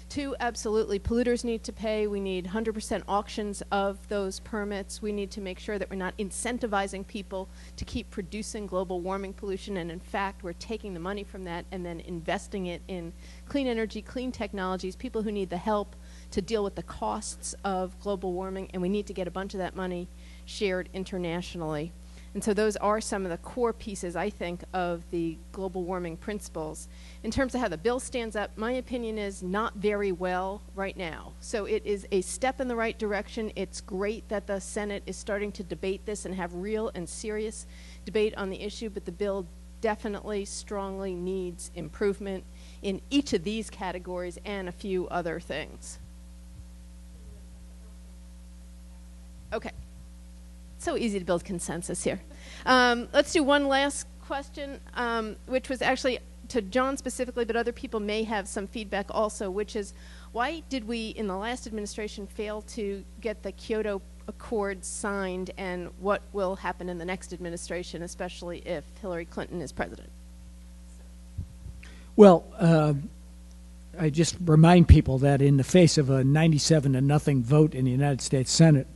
2, absolutely, polluters need to pay. We need 100% auctions of those permits. We need to make sure that we're not incentivizing people to keep producing global warming pollution, and in fact, we're taking the money from that and then investing it in clean energy, clean technologies, people who need the help to deal with the costs of global warming, and we need to get a bunch of that money shared internationally. And so those are some of the core pieces, I think, of the global warming principles. In terms of how the bill stands up, my opinion is not very well right now. So it is a step in the right direction. It's great that the Senate is starting to debate this and have real and serious debate on the issue, but the bill definitely strongly needs improvement in each of these categories and a few other things. Okay. So easy to build consensus here. Let's do one last question, which was actually to John specifically, but other people may have some feedback also, which is, why did we, in the last administration, fail to get the Kyoto Accords signed, and what will happen in the next administration, especially if Hillary Clinton is president? Well, I just remind people that in the face of a 97-0 vote in the United States Senate,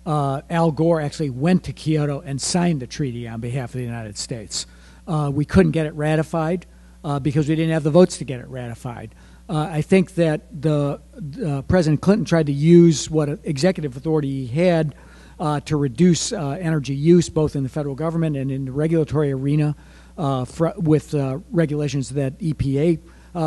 Al Gore actually went to Kyoto and signed the treaty on behalf of the United States. We couldn't get it ratified because we didn't have the votes to get it ratified. I think that President Clinton tried to use what executive authority he had to reduce energy use, both in the federal government and in the regulatory arena, with regulations that EPA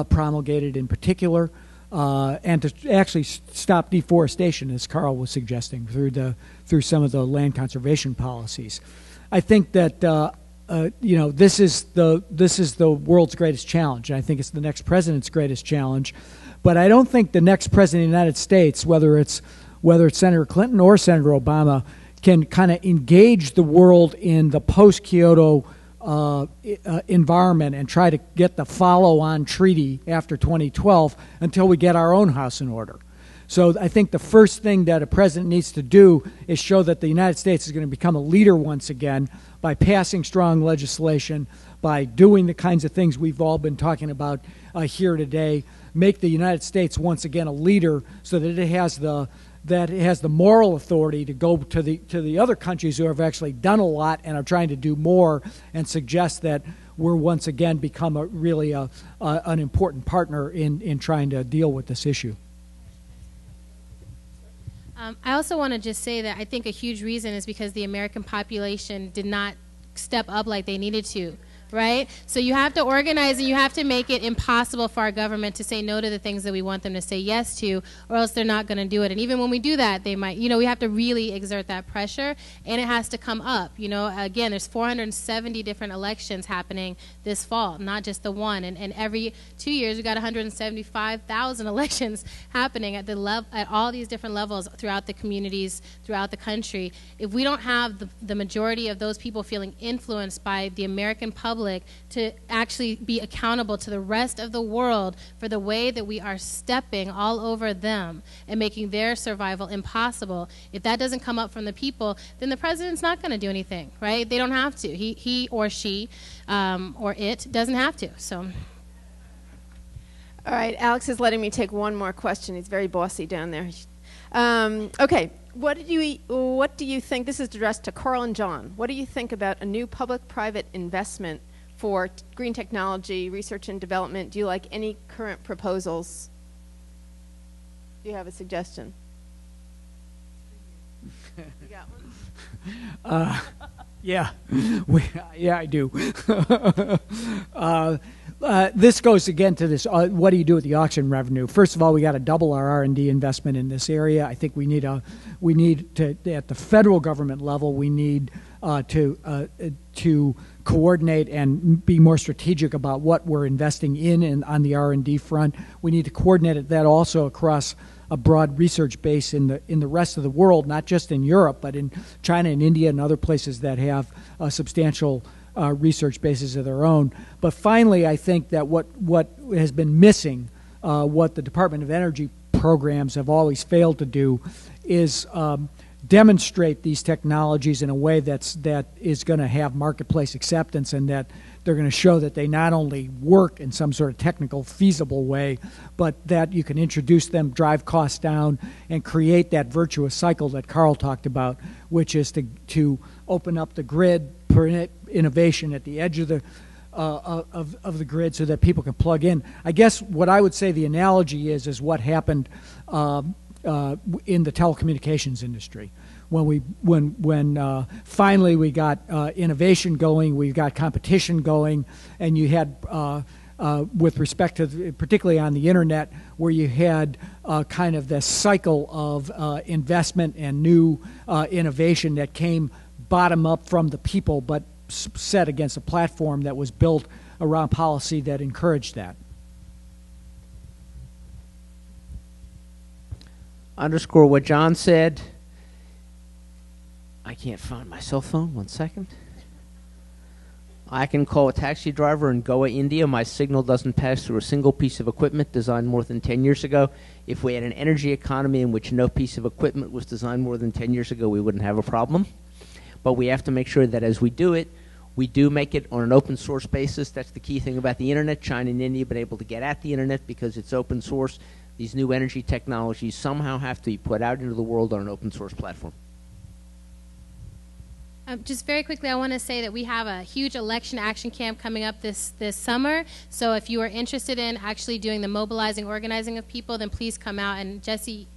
promulgated in particular. And to actually stop deforestation, as Carl was suggesting, through some of the land conservation policies. I think that this is the world's greatest challenge, and I think it's the next president's greatest challenge. But I don't think the next president of the United States, whether it's Senator Clinton or Senator Obama, can kind of engage the world in the post-Kyoto environment and try to get the follow-on treaty after 2012 until we get our own house in order. So I think the first thing that a president needs to do is show that the United States is going to become a leader once again by passing strong legislation, by doing the kinds of things we've all been talking about here today, make the United States once again a leader so that it has the moral authority to go to the other countries who have actually done a lot and are trying to do more, and suggest that we're once again become an important partner in trying to deal with this issue. I also want to just say that I think a huge reason is because the American population did not step up like they needed to right? So you have to organize and you have to make it impossible for our government to say no to the things that we want them to say yes to, or else they're not going to do it. And even when we do that, they might, we have to really exert that pressure, and it has to come up. Again, there's 470 different elections happening this fall, not just the one. And every 2 years, we got 175,000 elections happening at all these different levels throughout the communities, throughout the country. If we don't have the majority of those people feeling influenced by the American public to actually be accountable to the rest of the world for the way that we are stepping all over them and making their survival impossible, if that doesn't come up from the people, then the president's not going to do anything, right? They don't have to. He or she or it doesn't have to. So. All right, Alex is letting me take one more question. He's very bossy down there. Okay, what do you think, this is addressed to Carl and John, what do you think about a new public-private investment for green technology, research and development? Do you like any current proposals? Do you have a suggestion? You got one? Yeah, I do. This goes again to this, what do you do with the auction revenue? First of all, we got to double our R&D investment in this area. I think we need to, at the federal government level, we need to coordinate and be more strategic about what we're investing in and on the R&D front. We need to coordinate that also across a broad research base in the rest of the world, not just in Europe, but in China and India and other places that have substantial research bases of their own. But finally, I think that what has been missing, what the Department of Energy programs have always failed to do, is demonstrate these technologies in a way that is going to have marketplace acceptance, and that they're going to show that they not only work in some sort of technical, feasible way, but that you can introduce them, drive costs down, and create that virtuous cycle that Carl talked about, which is to open up the grid, permit innovation at the edge of the grid so that people can plug in. I guess what I would say the analogy is what happened in the telecommunications industry. When finally we got innovation going, we got competition going, and you had, with respect to, particularly on the internet, where you had kind of this cycle of investment and new innovation that came bottom up from the people, but set against a platform that was built around policy that encouraged that. Underscore what John said. I can't find my cell phone. 1 second. I can call a taxi driver in Goa, India. My signal doesn't pass through a single piece of equipment designed more than 10 years ago. If we had an energy economy in which no piece of equipment was designed more than 10 years ago, we wouldn't have a problem. But we have to make sure that as we do it, we do make it on an open source basis. That's the key thing about the internet. China and India have been able to get at the internet because it's open source. These new energy technologies somehow have to be put out into the world on an open source platform. Just very quickly, I want to say that we have a huge election action camp coming up this summer. So if you are interested in actually doing the mobilizing, organizing of people, then please come out. And Jessy